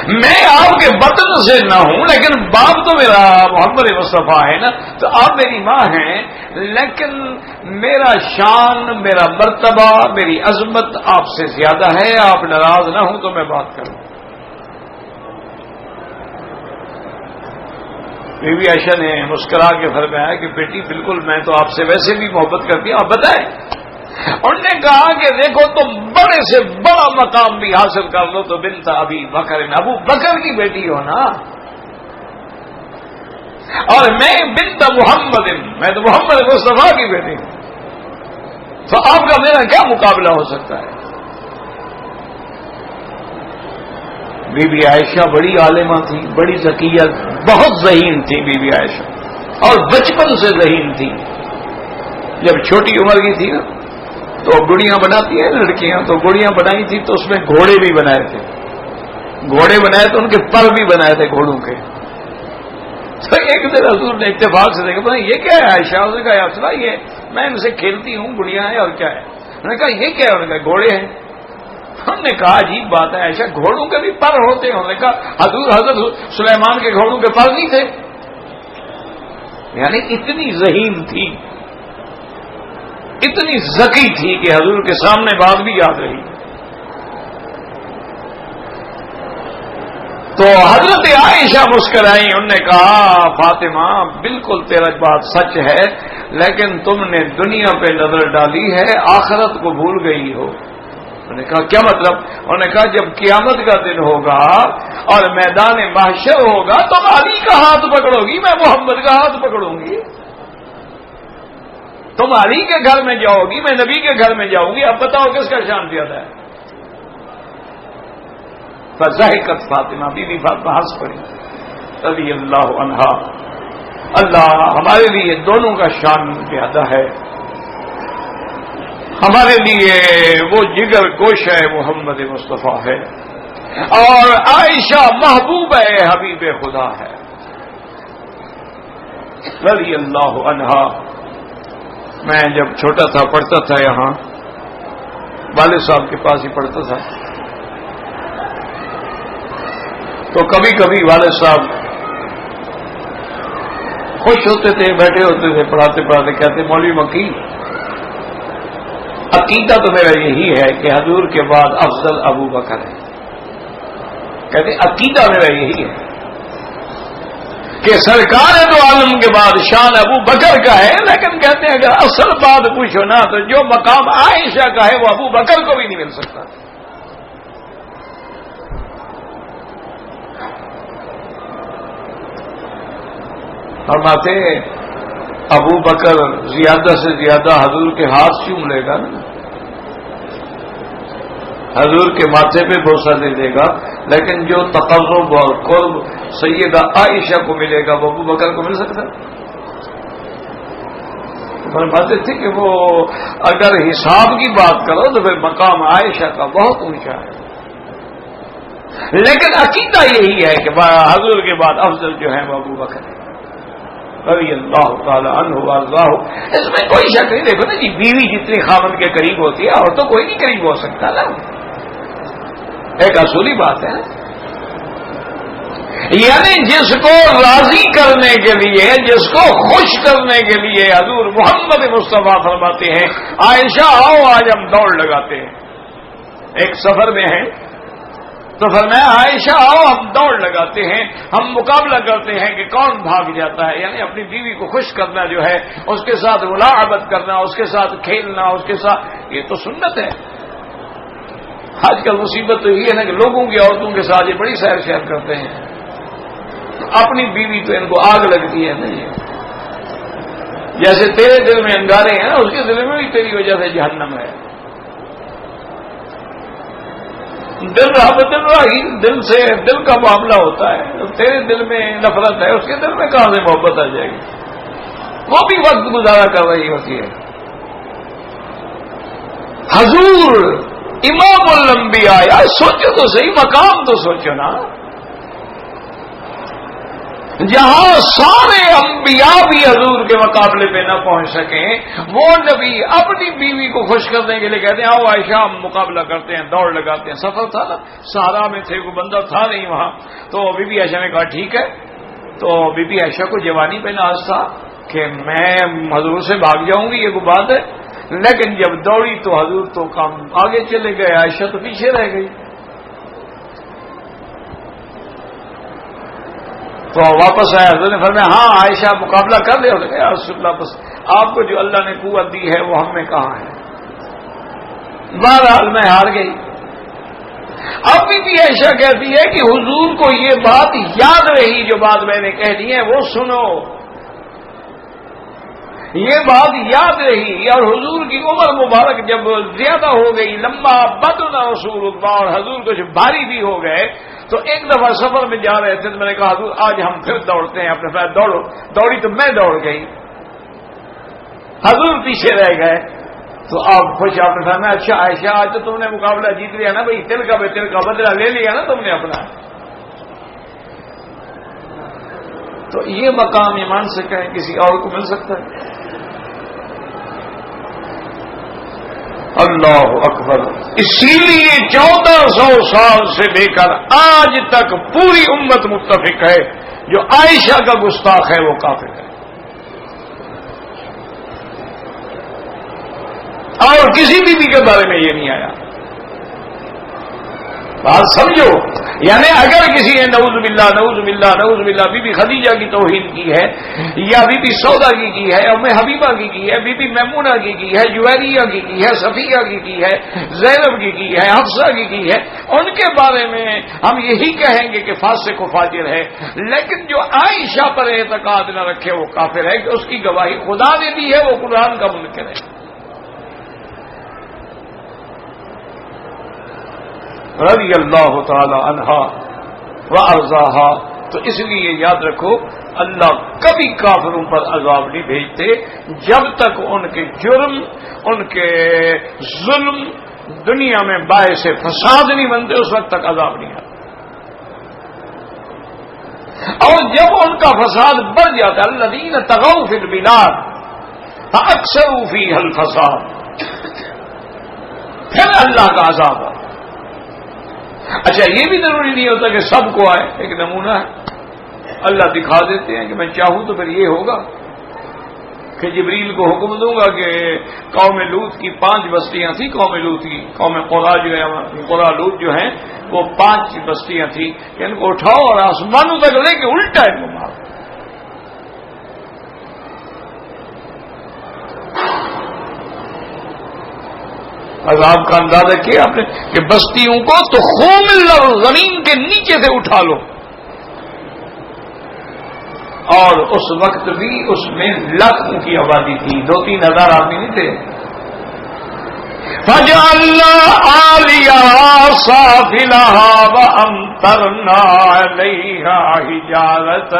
میں آپ کے بطن سے نہ ہوں لیکن باپ تو میرا محمد مصطفیٰ ہے نا، تو آپ میری ماں ہیں، لیکن میرا شان، میرا مرتبہ، میری عظمت آپ سے زیادہ ہے. آپ ناراض نہ ہوں تو میں بات کروں. بی بی عائشہ نے مسکرا کے فرمایا کہ بیٹی بالکل میں تو آپ سے ویسے بھی محبت کرتی ہوں، آپ بتائیں. انہوں نے کہا کہ دیکھو تم بڑے سے بڑا مقام بھی حاصل کر لو تو بنت ابی بکر، ابو بکر کی بیٹی ہو نا، اور میں بنت محمد، میں تو محمد مصطفیٰ کی بیٹی ہوں، تو آپ کا میرا کیا مقابلہ ہو سکتا ہے؟ بی بی عائشہ بڑی عالمہ تھی، بڑی ذکیہ، بہت ذہین تھی بی بی عائشہ، اور بچپن سے ذہین تھی. جب چھوٹی عمر کی تھی نا تو گڑیاں بناتی ہیں لڑکیاں، تو گڑیاں بنائی تھی تو اس میں گھوڑے بھی بنائے تھے، گھوڑے بنائے تو ان کے پر بھی بنائے تھے گھوڑوں کے. تو ایک دن حضور نے اتفاق سے دیکھا یہ کیا ہے عائشہ؟ اس نے کہا یا رسول اللہ یہ میں ان سے کھیلتی ہوں، گڑیاں ہیں اور کیا ہے؟ انہوں نے کہا یہ کیا ہے؟ انہوں نے کہا گھوڑے ہیں. ہم نے کہا عجیب بات ہے عائشہ، گھوڑوں کے بھی پر ہوتے ہیں؟ انہوں نے کہا حضرت سلیمان کے گھوڑوں کے پر نہیں تھے. یعنی اتنی ذہین تھی، اتنی ذکی تھی کہ حضور کے سامنے بات بھی یاد رہی. تو حضرت عائشہ مسکرائی، انہوں نے کہا فاطمہ بالکل تیرا بات سچ ہے، لیکن تم نے دنیا پہ نظر ڈالی ہے، آخرت کو بھول گئی ہو. انہوں نے کہا کیا مطلب؟ انہوں نے کہا جب قیامت کا دن ہوگا اور میدان محشر ہوگا تم علی کا ہاتھ پکڑو گی، میں محمد کا ہاتھ پکڑوں گی. تم علی کے گھر میں جاؤ گی، میں نبی کے گھر میں جاؤں گی، اب بتاؤ کس کا شان زیادہ ہے؟ فضحکت فاطمہ، بی بی فاطمہ ہنس پڑی رضی اللہ عنہا. اللہ ہمارے لیے دونوں کا شان زیادہ ہے، ہمارے لیے وہ جگر گوشہ محمد مصطفیٰ ہے، اور عائشہ محبوب حبیب خدا ہے رضی اللہ عنہا. میں جب چھوٹا تھا پڑھتا تھا یہاں، والد صاحب کے پاس ہی پڑھتا تھا، تو کبھی کبھی والد صاحب خوش ہوتے تھے، بیٹھے ہوتے تھے پڑھاتے پڑھاتے، کہتے مولوی مکی عقیدہ تو میرا یہی ہے کہ حضور کے بعد افضل ابو بکر ہے. کہتے عقیدہ میرا یہی ہے کہ سرکار دو عالم کے بعد شان ابو بکر کا ہے، لیکن کہتے ہیں اگر اصل بات پوچھو نا تو جو مقام عائشہ کا ہے وہ ابو بکر کو بھی نہیں مل سکتا. فرماتے ابو بکر زیادہ سے زیادہ حضور کے ہاتھ چوم لے گا نا، حضور کے ماتھے پہ بوسہ دے دے گا، لیکن جو تقرب اور قرب سیدہ عائشہ کو ملے گا وہ ابو بکر کو مل سکتا ہے؟ فرماتے تھے کہ وہ اگر حساب کی بات کرو تو پھر مقام عائشہ کا بہت اونچا ہے، لیکن عقیدہ یہی ہے کہ حضور کے بعد افضل جو ہے وہ ابو بکر ہے رضی اللہ تعالی عنہ وارضاہ. اس میں کوئی شک نہیں. دیکھو نا جی، بیوی جتنی خاوند کے قریب ہوتی ہے اور تو کوئی نہیں قریب ہو سکتا نا، ایک اصولی بات ہے. یعنی جس کو راضی کرنے کے لیے، جس کو خوش کرنے کے لیے حضور محمد مصطفیٰ فرماتے ہیں عائشہ آؤ آج ہم دوڑ لگاتے ہیں. ایک سفر میں ہیں تو فرمایا عائشہ آؤ ہم دوڑ لگاتے ہیں، ہم مقابلہ کرتے ہیں کہ کون بھاگ جاتا ہے. یعنی اپنی بیوی کو خوش کرنا جو ہے، اس کے ساتھ ملاعبت کرنا، اس کے ساتھ کھیلنا، اس کے ساتھ، یہ تو سنت ہے. آج کل مصیبت تو یہ ہے نا کہ لوگوں کی عورتوں کے ساتھ یہ بڑی سیر شیر کرتے ہیں. اپنی بیوی تو ان کو آگ لگتی ہے نہیں، جیسے تیرے دل میں انگارے ہیں نا، اس کے دل میں بھی تیری وجہ سے جہنم ہے. دل راہی دل سے دل کا معاملہ ہوتا ہے. تیرے دل میں نفرت ہے، اس کے دل میں کہاں سے محبت آ جائے گی؟ وہ بھی وقت گزارا کر رہی ہوتی ہے. حضور امام الانبیاء، یار سوچو تو صحیح، مقام تو سوچو نا، جہاں سارے انبیاء بھی حضور کے مقابلے پہ نہ پہنچ سکیں، وہ نبی اپنی بیوی کو خوش کرنے کے لیے کہتے ہیں آؤ عائشہ ہم مقابلہ کرتے ہیں، دوڑ لگاتے ہیں. سفر تھا نا، صحرا میں تھے، کوئی بندہ تھا نہیں وہاں، تو بی بی عائشہ نے کہا ٹھیک ہے. تو بی بی عائشہ کو جوانی پہ ناز تھا کہ میں حضور سے بھاگ جاؤں گی، یہ کوئی بات ہے. لیکن جب دوڑی تو حضور تو کام آگے چلے گئے، عائشہ تو پیچھے رہ گئی. تو واپس آیا، حضرت نے فرمایا ہاں عائشہ مقابلہ کر لے. یا رسول اللہ، بس آپ کو جو اللہ نے قوت دی ہے وہ ہم میں کہاں ہے. بہرحال میں ہار گئی. اب بھی عائشہ کہتی ہے کہ حضور کو یہ بات یاد رہی، جو بات میں نے کہہ دی ہے وہ سنو، یہ بات یاد رہی. اور حضور کی عمر مبارک جب زیادہ ہو گئی، لمبا بدن رسول اللہ، اور حضور کچھ بھاری بھی ہو گئے، تو ایک دفعہ سفر میں جا رہے تھے تو میں نے کہا حضور آج ہم پھر دوڑتے ہیں. اپنے ساتھ دوڑو. دوڑی تو میں دوڑ گئی، حضور پیچھے رہ گئے. تو آپ خوش، آپ نے فرمایا اچھا عائشہ آج تو تم نے مقابلہ جیت لیا نا بھائی، تل کا بدلہ لے لیا نا تم نے اپنا. تو یہ مقام ایمان سے کہیں کسی اور کو مل سکتا ہے؟ اللہ اکبر. اسی لیے 1400 سال سے لے کر آج تک پوری امت متفق ہے جو عائشہ کا گستاخ ہے وہ کافر ہے، اور کسی بیوی کے بارے میں یہ نہیں آیا. بات سمجھو، یعنی اگر کسی نے نعوذ باللہ بی بی خدیجہ کی توہین کی ہے، یا بی بی سودا کی ہے، ام حبیبہ کی ہے، بی بی میمونہ کی ہے، جویریہ کی ہے، صفیہ کی ہے، زینب کی ہے، حفصہ کی ہے، ان کے بارے میں ہم یہی کہیں گے کہ فاسق و فاجر ہے. لیکن جو عائشہ پر اعتقاد نہ رکھے وہ کافر ہے، کہ اس کی گواہی خدا نے دی ہے، وہ قرآن کا منکر ہے. رضی اللہ تعالی عنہا وارضاہا. تو اس لیے یاد رکھو اللہ کبھی کافروں پر عذاب نہیں بھیجتے جب تک ان کے جرم، ان کے ظلم دنیا میں باعث فساد نہیں بنتے، اس وقت تک عذاب نہیں آتا. اور جب ان کا فساد بڑھ جاتا ہے، الذین طغوا فی البلاد فاکثروا فیہا الفساد، پھر اللہ کا عذاب آتا. اچھا یہ بھی ضروری نہیں ہوتا کہ سب کو آئے، ایک نمونہ ہے اللہ دکھا دیتے ہیں کہ میں چاہوں تو پھر یہ ہوگا کہ جبریل کو حکم دوں گا کہ قوم لوط کی 5 بستیاں تھیں، قوم لوط کی، قوم قرا جو ہے، قرا لوط جو ہیں وہ 5 بستیاں تھیں، ان کو اٹھاؤ اور آسمانوں تک لے کے الٹا ان کو مارو. عذاب کا اندازہ کیا آپ نے کہ بستیوں کو تو خوم اللہ زمین کے نیچے سے اٹھا لو، اور اس وقت بھی اس میں لاکھوں کی آبادی تھی، 2-3 ہزار آدمی نہیں تھے. فجعلنا عالیہا سافلہا وامطرنا علیہا حجارۃ.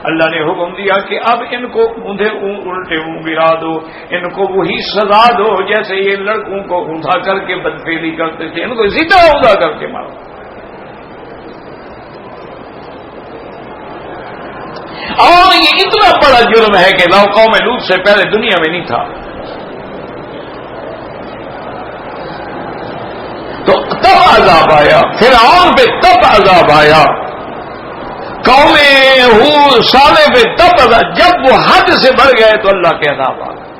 اللہ نے حکم دیا کہ اب ان کو اونھے الٹے گرا دو، ان کو وہی سزا دو جیسے یہ لڑکوں کو اونھا کر کے بدفعلی کرتے تھے، ان کو سیدھا اونھا کر کے مارو. اور یہ اتنا بڑا جرم ہے کہ قوم لوط سے پہلے دنیا میں نہیں تھا. تو تب عذاب آیا، فرعون پہ تب عذاب آیا، قوم ہود صالح پہ تب عذاب، جب وہ حد سے بڑھ گئے تو اللہ کے عذاب آ گئے.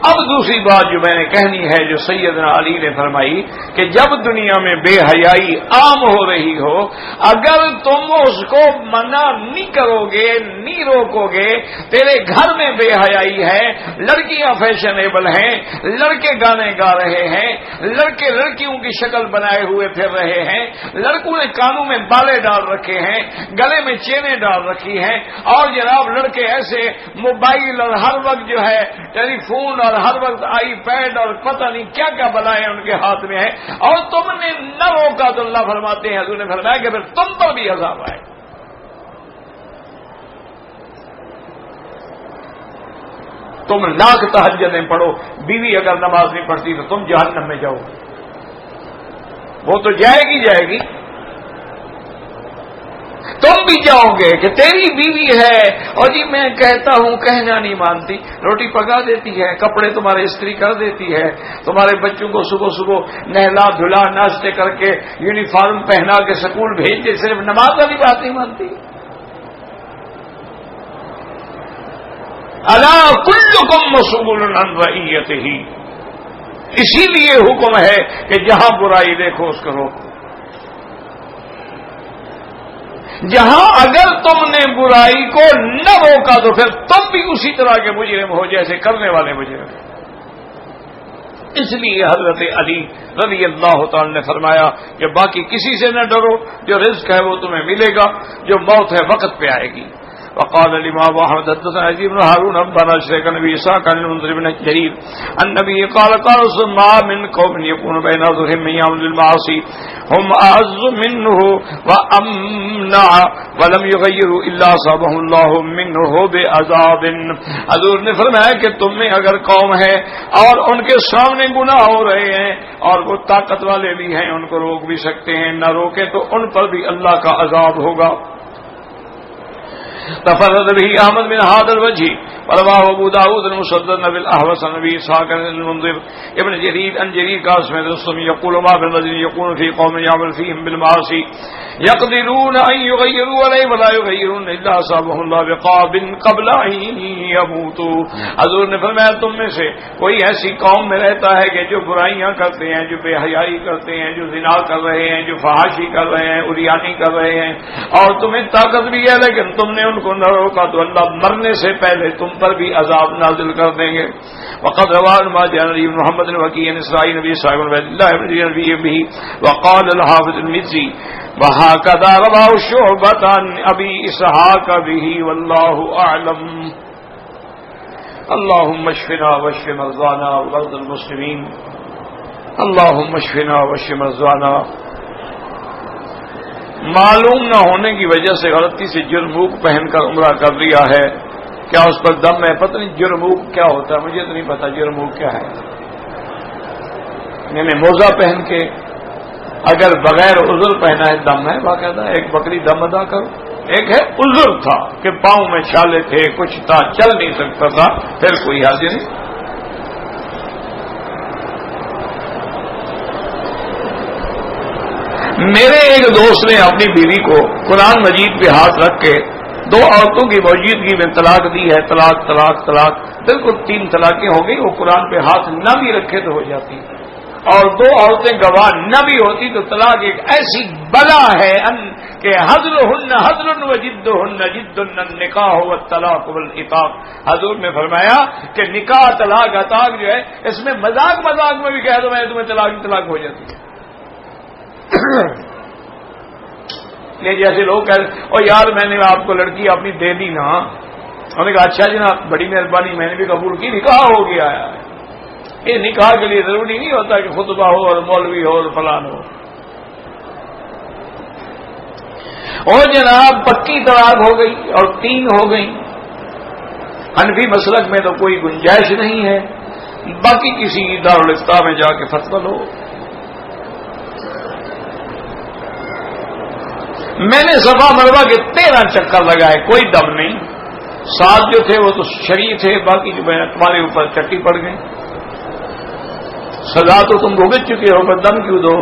اب دوسری بات جو میں نے کہنی ہے جو سیدنا علی نے فرمائی کہ جب دنیا میں بے حیائی عام ہو رہی ہو، اگر تم اس کو منع نہیں کرو گے، نہیں روکو گے، تیرے گھر میں بے حیائی ہے، لڑکیاں فیشنیبل ہیں، لڑکے گانے گا رہے ہیں، لڑکے لڑکیوں کی شکل بنائے ہوئے پھر رہے ہیں، لڑکوں نے کانوں میں بالے ڈال رکھے ہیں، گلے میں چینیں ڈال رکھی ہیں، اور جناب لڑکے ایسے موبائل اور ہر وقت جو ہے ٹیلی فون اور ہر وقت آئی پیڈ اور پتہ نہیں کیا کیا بلائیں ان کے ہاتھ میں ہے، اور تم نے نہ روکا تو اللہ فرماتے ہیں، حضور نے فرمایا کہ پھر تم پر بھی عذاب آئے۔ تم لاکھ تہجدیں پڑھو، بیوی اگر نماز نہیں پڑھتی تو تم جہنم میں جاؤ، وہ تو جائے گی تم بھی جاؤ گے کہ تیری بیوی ہے اور جی میں کہتا ہوں کہنا نہیں مانتی، روٹی پکا دیتی ہے، کپڑے تمہارے استری کر دیتی ہے، تمہارے بچوں کو صبح صبح نہلا دھلا ناشتے کر کے یونیفارم پہنا کے سکول بھیج دے، صرف نماز والی بات نہیں مانتی۔ الا کلکم مسئول عن رعیتہ، اسی لیے حکم ہے کہ جہاں برائی دیکھو اس کو روکو، جہاں اگر تم نے برائی کو نہ روکا تو پھر تم بھی اسی طرح کے مجرم ہو جیسے کرنے والے مجرم۔ اس لیے حضرت علی رضی اللہ تعالی نے فرمایا کہ باقی کسی سے نہ ڈرو، جو رزق ہے وہ تمہیں ملے گا، جو موت ہے وقت پہ آئے گی۔ وقال الامام احمد حدثنا يزيد بن هارون انبانا شيخ النبي اسحاق عن المنذر بن جرير النبي قال قال ما من قوم يكون بين ظهرهم من يعمل المعاصي هم اعز منه وامنع ولم يغيروا الا اصابهم الله منه بعذاب۔ حضور نے فرمایا کہ تم میں اگر قوم ہے اور ان کے سامنے گناہ ہو رہے ہیں اور وہ طاقت والے بھی ہیں، ان کو روک بھی سکتے ہیں، نہ روکے تو ان پر بھی اللہ کا عذاب ہوگا۔ تفرد به احمد من هذا الوجه ورواه ابو داود المسدد بالاحوص عن ابي اسحاق المنذر ابن جرير عن جرير قاسم الرسم يقول ما بالذين يكون في قوم يعمل فيهم بالمعاصي يقدرون ان يغيروا ولا يغيرون الا اصابهم الله بعقاب قبل ان يموتوا۔ حضور نے فرمایا تم میں سے کوئی ایسی قوم میں رہتا ہے کہ جو برائیاں کرتے ہیں، جو بے حیائی کرتے ہیں، جو زنا کر رہے ہیں، جو فحاشی کر رہے ہیں، عریانی کر رہے ہیں، اور تمہیں طاقت بھی ہے لیکن تم نے ان کو نہ روکا تو اللہ مرنے سے پہلے تم پر بھی عذاب نازل کر دیں گے۔ وقد رواه الماجري بن محمد الوكيع عن اسرائيل نبي صاحب عبد الله بن نبي به وقال الحافظ المزي وهكذا رواه شعبة عن ابي اسحاق به والله اعلم۔ اللهم اشفنا واشف مرضانا ومرضى المسلمين، اللهم اشفنا واشف مرضانا۔ معلوم نہ ہونے کی وجہ سے غلطی سے جرموک پہن کر عمرہ کر لیا ہے، کیا اس پر دم ہے؟ پتہ نہیں جرموک کیا ہوتا ہے، مجھے تو نہیں پتا جرموک کیا ہے۔ میں نے موزہ پہن کے اگر بغیر عذر پہنا ہے دم ہے باقاعدہ، ایک بکری دم ادا کرو۔ ایک ہے عذر تھا کہ پاؤں میں چھالے تھے، کچھ تھا، چل نہیں سکتا تھا، پھر کوئی حاضر نہیں۔ میرے ایک دوست نے اپنی بیوی کو قرآن مجید پہ ہاتھ رکھ کے 2 عورتوں کی موجودگی میں طلاق دی ہے، طلاق طلاق طلاق، بالکل 3 طلاقیں ہو گئی۔ وہ قرآن پہ ہاتھ نہ بھی رکھے تو ہو جاتی، اور 2 عورتیں گواہ نہ بھی ہوتی تو طلاق ایک ایسی بلا ہے کہ حضرہن حضر وجدہن جد النکاح والطلاق والعتاق۔ حضور نے فرمایا کہ نکاح طلاق عتاق جو ہے اس میں مذاق میں بھی کہہ دو میں تمہیں طلاق ہو جاتی ہے۔ یہ جیسے لوگ کہہ رہے او یار میں نے آپ کو لڑکی اپنی دے دی نا، ہم نے کہا اچھا جناب بڑی مہربانی، میں نے بھی قبول کی، نکاح ہو گیا ہے۔ یہ نکاح کے لیے ضروری نہیں ہوتا کہ خطبہ ہو اور مولوی ہو اور فلان ہو۔ اور جناب پکی طلاق ہو گئی اور 3 ہو گئی، حنفی مسلک میں تو کوئی گنجائش نہیں ہے، باقی کسی دارالفتاء میں جا کے فتویٰ لو۔ میں نے صفا مروا کے 13 چکر لگائے، کوئی دم نہیں۔ 7 جو تھے وہ تو شرعی تھے، باقی جو میں تمہارے اوپر چٹی پڑ گئی۔ سزا تو تم بھگت چکے ہو، پر دم کیوں دو؟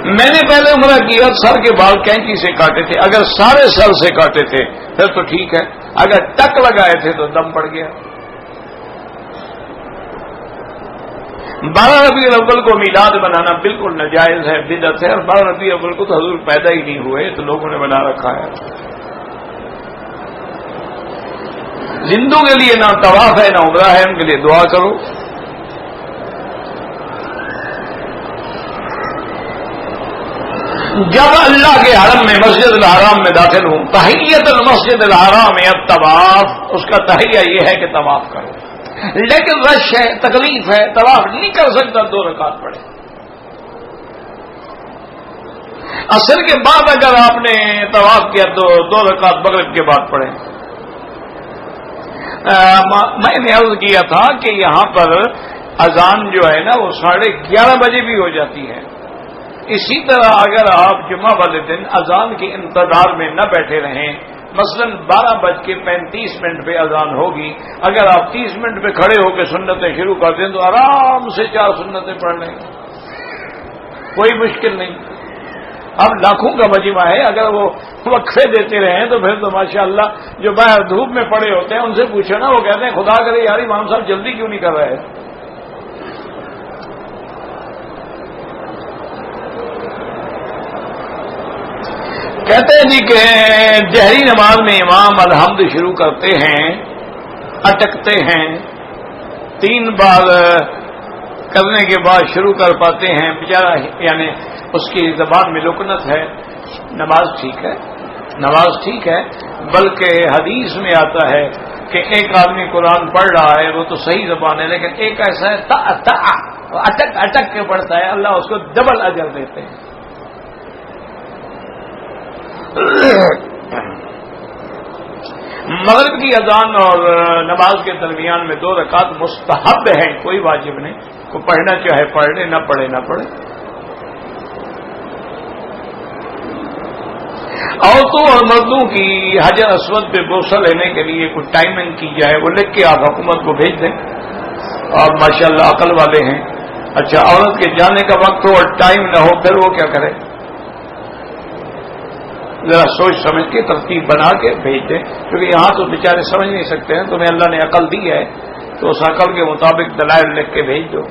میں نے پہلے عمرہ کیا، سر کے بال کینچی سے کاٹے تھے، اگر سارے سر سے کاٹے تھے پھر تو ٹھیک ہے، اگر ٹک لگائے تھے تو دم پڑ گیا۔ 12 ربیع الاول کو میلاد بنانا بالکل ناجائز ہے، بدعت ہے، اور 12 ربیع الاول کو تو حضور پیدا ہی نہیں ہوئے، تو لوگوں نے بنا رکھا ہے۔ زندوں کے لیے نہ طواف ہے نہ عمرہ ہے، ان کے لیے دعا کرو۔ جب اللہ کے حرم میں مسجد الحرام میں داخل ہوں، تحیت المسجد الحرام الطواف، اس کا تحیہ یہ ہے کہ طواف کرو، لیکن رش ہے، تکلیف ہے، طواف نہیں کر سکتا، 2 رکعت پڑھے۔ عصر کے بعد اگر آپ نے طواف کیا تو 2 رکعت مغرب کے بعد پڑھیں۔ میں نے عرض کیا تھا کہ یہاں پر اذان جو ہے نا وہ 11:30 بجے بھی ہو جاتی ہے۔ اسی طرح اگر آپ جمعہ والے دن اذان کے انتظار میں نہ بیٹھے رہیں، مثلا 12:35 پہ اذان ہوگی، اگر آپ 30 منٹ پہ کھڑے ہو کے سنتیں شروع کر دیں تو آرام سے 4 سنتیں پڑھ لیں، کوئی مشکل نہیں۔ اب لاکھوں کا مجمع ہے، اگر وہ وقفے دیتے رہیں تو پھر تو ماشاءاللہ جو باہر دھوپ میں پڑے ہوتے ہیں ان سے پوچھو نا، وہ کہتے ہیں خدا کرے یار امام صاحب جلدی کیوں نہیں کر رہے۔ کہتے ہیں جی کہ جہری نماز میں امام الحمد شروع کرتے ہیں، اٹکتے ہیں، 3 بار کرنے کے بعد شروع کر پاتے ہیں، بیچارہ یعنی اس کی زبان میں لکنت ہے، نماز ٹھیک ہے، نماز ٹھیک ہے، بلکہ حدیث میں آتا ہے کہ ایک آدمی قرآن پڑھ رہا ہے وہ تو صحیح زبان ہے، لیکن ایک ایسا ہے اٹک اٹک کے پڑھتا ہے، اللہ اس کو ڈبل اجر دیتے ہیں۔ مغرب کی اذان اور نماز کے درمیان میں 2 رکعت مستحب ہیں، کوئی واجب نہیں، کوئی پڑھنا چاہے پڑھ لے، نہ پڑھے نہ پڑھے۔ عورتوں اور مردوں کی حجر اسود پہ بوسہ لینے کے لیے کوئی ٹائمنگ کی جائے، وہ لکھ کے آپ حکومت کو بھیج دیں، آپ ماشاءاللہ عقل والے ہیں۔ اچھا، عورت کے جانے کا وقت ہو اور ٹائم نہ ہو پھر وہ کیا کرے؟ ذرا سوچ سمجھ کے ترتیب بنا کے بھیج دیں، کیونکہ یہاں تو بیچارے سمجھ نہیں سکتے ہیں، تمہیں اللہ نے عقل دی ہے تو اس عقل کے مطابق دلائل لکھ کے بھیج دو۔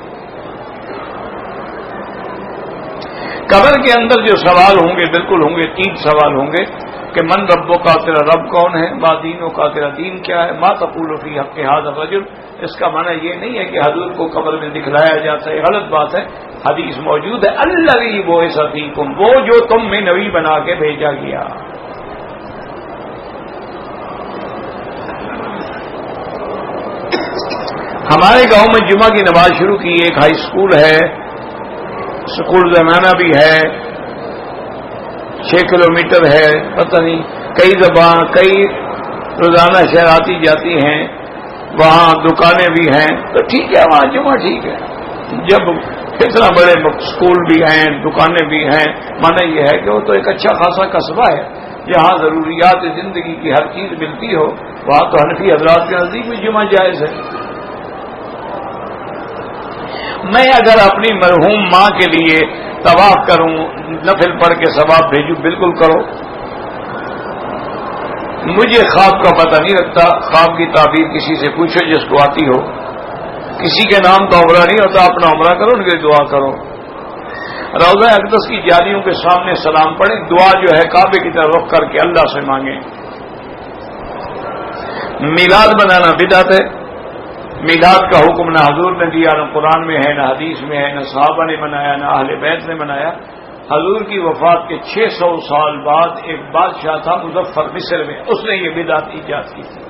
قبر کے اندر جو سوال ہوں گے بالکل ہوں گے، 3 سوال ہوں گے کہ من ربو کا تیرا رب کون ہے، ما دینوں کا تیرا دین کیا ہے، ما تقول فی حق ھذا الرجل۔ اس کا معنی یہ نہیں ہے کہ حضور کو قبر میں دکھلایا جاتا ہے، غلط بات ہے، حدیث موجود ہے، الذی بعث فیکم، وہ جو تم میں نبی بنا کے بھیجا گیا۔ ہمارے گاؤں میں جمعہ کی نماز شروع کی، ایک ہائی اسکول ہے، سکول زمانہ بھی ہے، 6 کلومیٹر ہے، پتہ نہیں کئی روزانہ شہر آتی جاتی ہیں، وہاں دکانیں بھی ہیں، تو ٹھیک ہے، وہاں جمعہ ٹھیک ہے۔ جب اتنا بڑے اسکول بھی ہیں، دکانیں بھی ہیں، مانا یہ ہے کہ وہ تو ایک اچھا خاصا قصبہ ہے جہاں ضروریات زندگی کی ہر چیز ملتی ہو، وہاں تو حنفی حضرات کے نزدیک بھی جمعہ جائز ہے۔ میں اگر اپنی مرحوم ماں کے لیے طواف کروں، نفل پڑھ کے ثواب بھیجوں، بالکل کرو۔ مجھے خواب کا پتہ نہیں رکھتا، خواب کی تعبیر کسی سے پوچھو جس کو آتی ہو، کسی کے نام کا عمرہ نہیں ہوتا، اپنا عمرہ کرو، ان کے دعا کرو۔ روضہ اقدس کی جالیوں کے سامنے سلام پڑھیں، دعا جو ہے کعبے کی طرف رخ کر کے اللہ سے مانگیں۔ میلاد بنانا بدعت ہے، میلاد کا حکم نہ حضور نے دیا، نہ قرآن میں ہے، نہ حدیث میں ہے، نہ صحابہ نے منایا، نہ اہل بیت نے منایا۔ حضور کی وفات کے 600 سال بعد ایک بادشاہ تھا مظفر مصر میں، اس نے یہ بدعت ایجاد کی تھی۔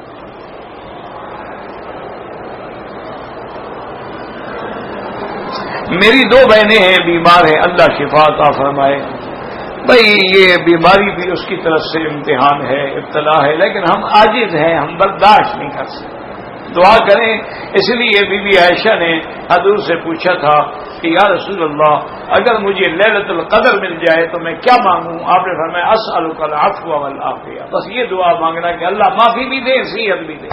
میری 2 بہنیں ہیں، بیمار ہیں، اللہ شفا عطا فرمائے۔ بھائی یہ بیماری بھی اس کی طرف سے امتحان ہے، ابتلا ہے، لیکن ہم عاجز ہیں، ہم برداشت نہیں کر سکتے، دعا کریں۔ اس لیے بی بی عائشہ نے حضور سے پوچھا تھا کہ یا رسول اللہ اگر مجھے لیلۃ القدر مل جائے تو میں کیا مانگوں؟ آپ نے فرمایا اسألک العفو والعافیہ، بس یہ دعا مانگنا کہ اللہ معافی بھی دے، صحت بھی دے۔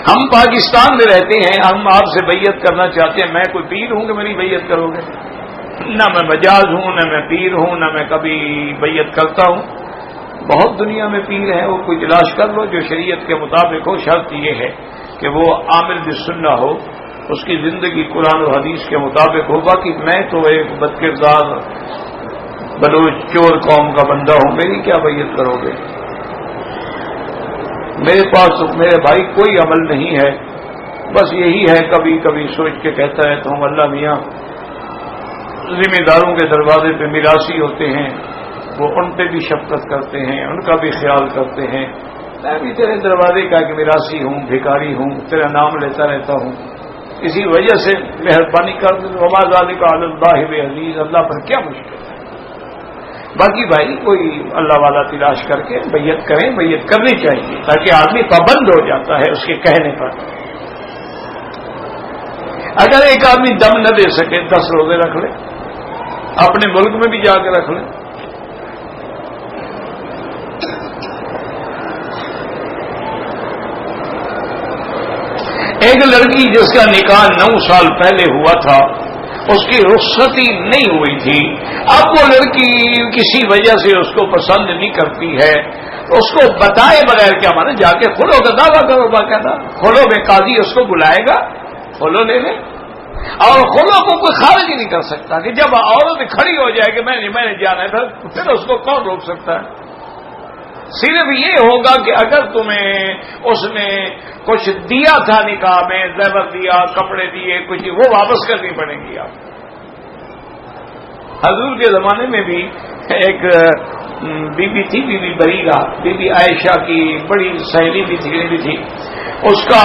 ہم پاکستان میں رہتے ہیں، ہم آپ سے بیعت کرنا چاہتے ہیں، میں کوئی پیر ہوں کہ میری بیعت کرو گے؟ نہ میں مجاز ہوں، نہ میں پیر ہوں، نہ میں کبھی بیعت کرتا ہوں۔ بہت دنیا میں پیر ہیں، وہ کوئی تلاش کر لو جو شریعت کے مطابق ہو۔ شرط یہ ہے کہ وہ عامل بالسنہ ہو، اس کی زندگی قرآن و حدیث کے مطابق ہو۔ باقی میں تو ایک بد کردار بلوچ چور قوم کا بندہ ہوں، میری کیا بیعت کرو گے؟ میرے پاس میرے بھائی کوئی عمل نہیں ہے، بس یہی ہے کبھی کبھی سوچ کے کہتا ہے تو ہم اللہ میاں ذمہ داروں کے دروازے پہ میراثی ہوتے ہیں، وہ ان پہ بھی شفقت کرتے ہیں، ان کا بھی خیال کرتے ہیں۔ میں بھی تیرے دروازے کا کہ میراثی ہوں، بھکاری ہوں، تیرا نام لیتا رہتا ہوں، اسی وجہ سے مہربانی کر دیں۔ وما ذالک علی اللہ بعزیز، اللہ پر کیا مشکل ہے؟ باقی بھائی کوئی اللہ والا تلاش کر کے بیعت کریں، بیعت کرنی چاہیے تاکہ آدمی پابند ہو جاتا ہے اس کے کہنے پر۔ اگر ایک آدمی دم نہ دے سکے 10 روزے رکھ لے، اپنے ملک میں بھی جا کے رکھ لیں۔ ایک لڑکی جس کا نکاح 9 سال پہلے ہوا تھا، اس کی رخصتی نہیں ہوئی تھی، اب وہ لڑکی کسی وجہ سے اس کو پسند نہیں کرتی ہے، تو اس کو بتائے بغیر کیا مانا جا کے خلو کا دعویٰ کرو، باقاعدہ خلو میں قاضی اس کو بلائے گا، خلو لے لے، اور خلو کو کوئی خارج ہی نہیں کر سکتا کہ جب عورت کھڑی ہو جائے کہ میں نے جانا ہے پھر اس کو کون روک سکتا ہے؟ صرف یہ ہوگا کہ اگر تمہیں اس نے کچھ دیا تھا نکاح میں، زیور دیا، کپڑے دیے، کچھ وہ واپس کرنی پڑیں گی آپ۔ حضور کے زمانے میں بھی ایک بی بی تھی، بی بی بریرہ، بی بی عائشہ کی بڑی سہیلی بھی تھی، اس کا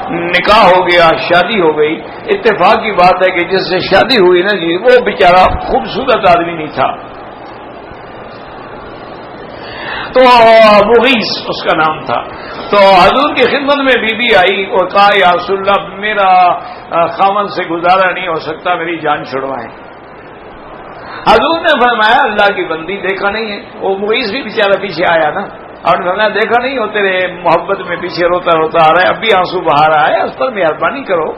نکاح ہو گیا، شادی ہو گئی۔ اتفاق کی بات ہے کہ جس سے شادی ہوئی نا جی، وہ بیچارہ خوبصورت آدمی نہیں تھا، تو مغیث اس کا نام تھا۔ تو حضور کی خدمت میں بی بی آئی اور کہا یا رسول اللہ میرا خاوند سے گزارا نہیں ہو سکتا، میری جان چھڑوائیں۔ حضور نے فرمایا اللہ کی بندی دیکھا نہیں ہے، وہ مغیث بھی بیچارہ پیچھے آیا نا، اور نے فرمایا دیکھا نہیں ہو تیرے محبت میں پیچھے روتا روتا آ رہا ہے، اب بھی آنسو بہا رہا ہے، اس پر مہربانی کرو،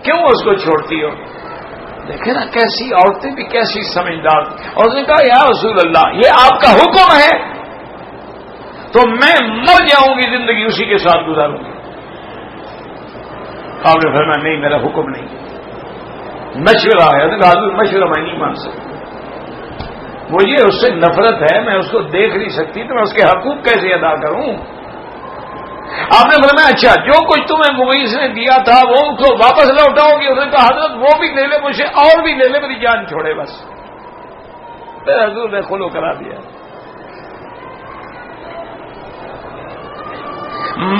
کیوں اس کو چھوڑتی ہو؟ دیکھیں نا کیسی عورتیں بھی کیسی سمجھدار۔ اور اس نے کہا یا رسول اللہ یہ آپ کا حکم ہے تو میں مر جاؤں گی، زندگی اسی کے ساتھ گزاروں گی۔ آپ نے فرمایا نہیں میرا حکم نہیں، مشورہ ہے۔ حضور مشورہ میں نہیں مان سکتا، مجھے اس سے نفرت ہے، میں اس کو دیکھ نہیں سکتی، تو میں اس کے حقوق کیسے ادا کروں؟ آپ نے فرمایا اچھا جو کچھ تمہیں مغیث نے دیا تھا وہ اس کو واپس لوٹاؤ گی؟ اس نے کہا حضرت وہ بھی لے لے مجھے، اور بھی لے لے، میری جان چھوڑے بس۔ پھر حضور نے خلو کرا دیا۔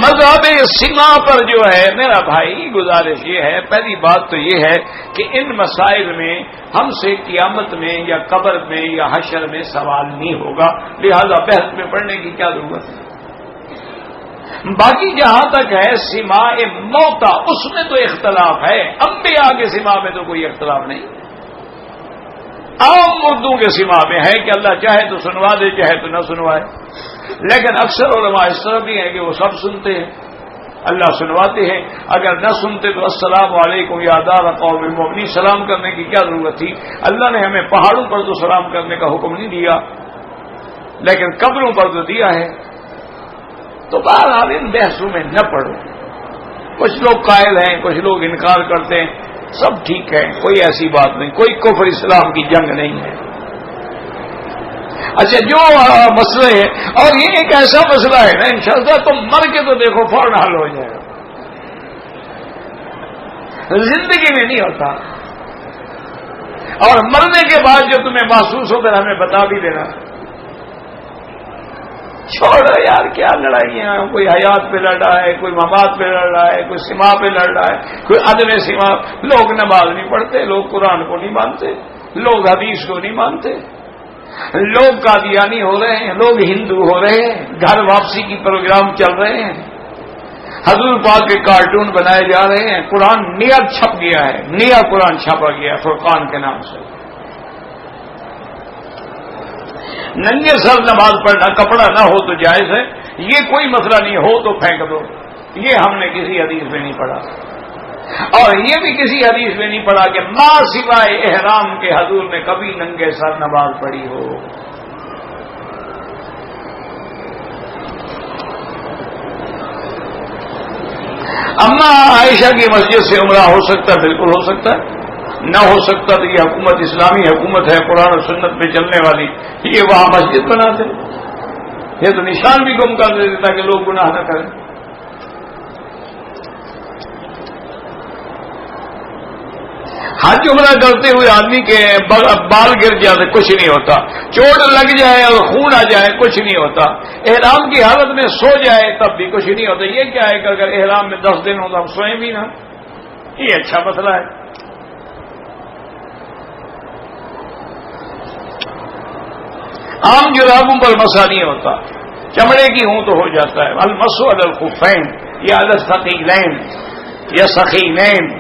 مذہب سما پر جو ہے میرا بھائی گزارش یہ ہے، پہلی بات تو یہ ہے کہ ان مسائل میں ہم سے قیامت میں یا قبر میں یا حشر میں سوال نہیں ہوگا، لہذا بحث میں پڑھنے کی کیا ضرورت ہے۔ باقی جہاں تک ہے سما موتا، اس میں تو اختلاف ہے، انبیاء کے سما میں تو کوئی اختلاف نہیں۔ عام مردوں کے سما میں ہے کہ اللہ چاہے تو سنوا دے، چاہے تو نہ سنوائے، لیکن اکثر علماء اس طرح بھی ہیں کہ وہ سب سنتے ہیں، اللہ سنواتے ہیں۔ اگر نہ سنتے تو السلام علیکم یا دار قوم مؤمنین، سلام کرنے کی کیا ضرورت تھی؟ اللہ نے ہمیں پہاڑوں پر تو سلام کرنے کا حکم نہیں دیا، لیکن قبروں پر تو دیا ہے۔ تو بہرحال ان بحثوں میں نہ پڑو، کچھ لوگ قائل ہیں، کچھ لوگ انکار کرتے ہیں، سب ٹھیک ہے، کوئی ایسی بات نہیں، کوئی کفر اسلام کی جنگ نہیں ہے۔ اچھا جو مسئلہ ہے، اور یہ ایک ایسا مسئلہ ہے نا انشاءاللہ تم مر کے تو دیکھو فوراً حل ہو جائے گا، زندگی میں نہیں ہوتا، اور مرنے کے بعد جو تمہیں محسوس ہو پھر ہمیں بتا بھی دینا۔ چھوڑو یار کیا لڑائیاں، کوئی حیات پہ لڑ رہا ہے، کوئی ممات پہ لڑ رہا ہے، کوئی سما پہ لڑ رہا ہے، کوئی عدم سما۔ لوگ نماز نہیں پڑھتے، لوگ قرآن کو نہیں مانتے، لوگ حدیث کو نہیں مانتے، لوگ قادیانی ہو رہے ہیں، لوگ ہندو ہو رہے ہیں، گھر واپسی کی پروگرام چل رہے ہیں، حضور پاک کے کارٹون بنائے جا رہے ہیں، قرآن نیا چھپ گیا ہے، نیا قرآن چھپا گیا ہے فرقان کے نام سے۔ ننگے سر نماز پڑھنا، کپڑا نہ ہو تو جائز ہے، یہ کوئی مسئلہ نہیں، ہو تو پھینک دو، یہ ہم نے کسی حدیث میں نہیں پڑھا، اور یہ بھی کسی حدیث میں نہیں پڑھا کہ ماں سوائے احرام کے حضور نے کبھی ننگے سر نماز پڑھی ہو۔ اما عائشہ کی مسجد سے عمرہ ہو سکتا ہے؟ بالکل ہو سکتا ہے۔ نہ ہو سکتا تو یہ حکومت اسلامی حکومت ہے، قرآن و سنت پہ چلنے والی، یہ وہاں مسجد بناتے، یہ تو نشان بھی گم کر دیتے تاکہ لوگ گناہ نہ کریں۔ حج عمرہ کرتے ہوئے آدمی کے بال گر جاتے کچھ نہیں ہوتا، چوٹ لگ جائے اور خون آ جائے کچھ نہیں ہوتا، احرام کی حالت میں سو جائے تب بھی کچھ نہیں ہوتا۔ یہ کیا ہے کہ اگر احرام میں 10 دن ہو تو ہم سوئیں بھی نہ، یہ اچھا مسئلہ ہے۔ عام جرابوں پر مسا نہیں ہوتا، چمڑے کی ہوں تو ہو جاتا ہے۔ المسو علی الخفین یا علی الثقیلین یا ثقیلین۔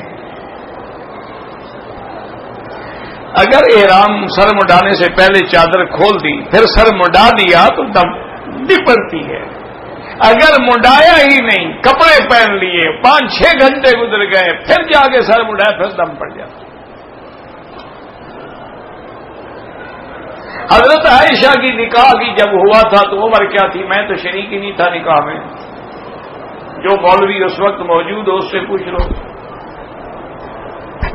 اگر احرام سر مڈانے سے پہلے چادر کھول دی پھر سر مڈا دیا تو دم بھی پڑتی ہے، اگر مڈایا ہی نہیں کپڑے پہن لیے 5-6 گھنٹے گزر گئے پھر جا کے سر مڈایا پھر دم پڑ جاتا۔ حضرت عائشہ کی نکاح کی جب ہوا تھا تو عمر کیا تھی؟ میں تو شریک ہی نہیں تھا نکاح میں، جو مولوی اس وقت موجود ہو اس سے پوچھ لو۔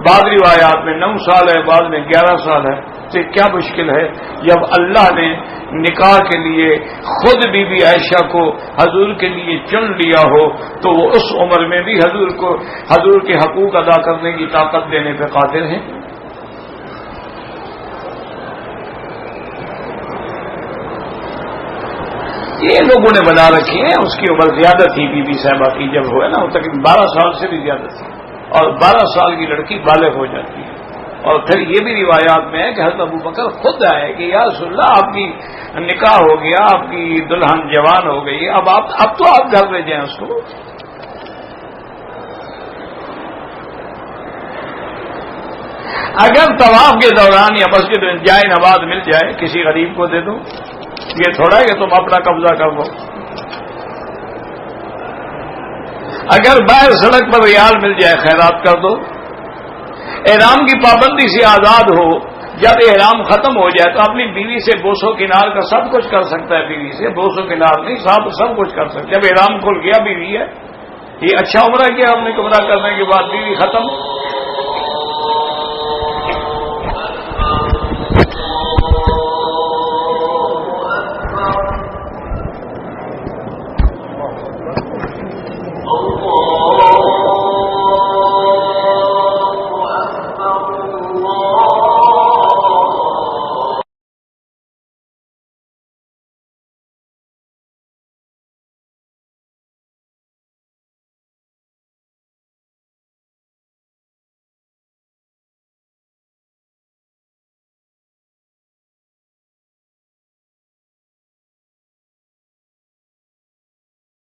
بعض روایات میں 9 سال ہے، بعض میں 11 سال ہے، تو کیا مشکل ہے؟ جب اللہ نے نکاح کے لیے خود بی بی عائشہ کو حضور کے لیے چن لیا ہو تو وہ اس عمر میں بھی حضور کے حقوق ادا کرنے کی طاقت دینے پہ قادر ہیں۔ یہ لوگوں نے بنا رکھی ہے، اس کی عمر زیادہ تھی بی بی صاحبہ کی جب ہوئے نا، تقریباً 12 سال سے بھی زیادہ تھی، اور 12 سال کی لڑکی بالغ ہو جاتی ہے۔ اور پھر یہ بھی روایات میں ہے کہ حضرت ابو بکر خود آئے کہ یا رسول اللہ آپ کی نکاح ہو گیا، آپ کی دلہن جوان ہو گئی، اب تو آپ گھر لے جائیں اس کو۔ اگر طواف کے دوران یا مسجد میں جائے نماز مل جائے کسی غریب کو دے دو، یہ تھوڑا ہے کہ تم اپنا قبضہ کر لو۔ اگر باہر سڑک پر ریال مل جائے خیرات کر دو۔ احرام کی پابندی سے آزاد ہو، جب احرام ختم ہو جائے تو اپنی بیوی سے بوسو کنار کا سب کچھ کر سکتا ہے، بیوی سے بوسو کنار نہیں سب کچھ کر سکتا ہے۔ جب احرام کھل گیا بیوی ہے، یہ اچھا عمرہ کیا ہم نے، عمرہ کرنے کے بعد بیوی ختم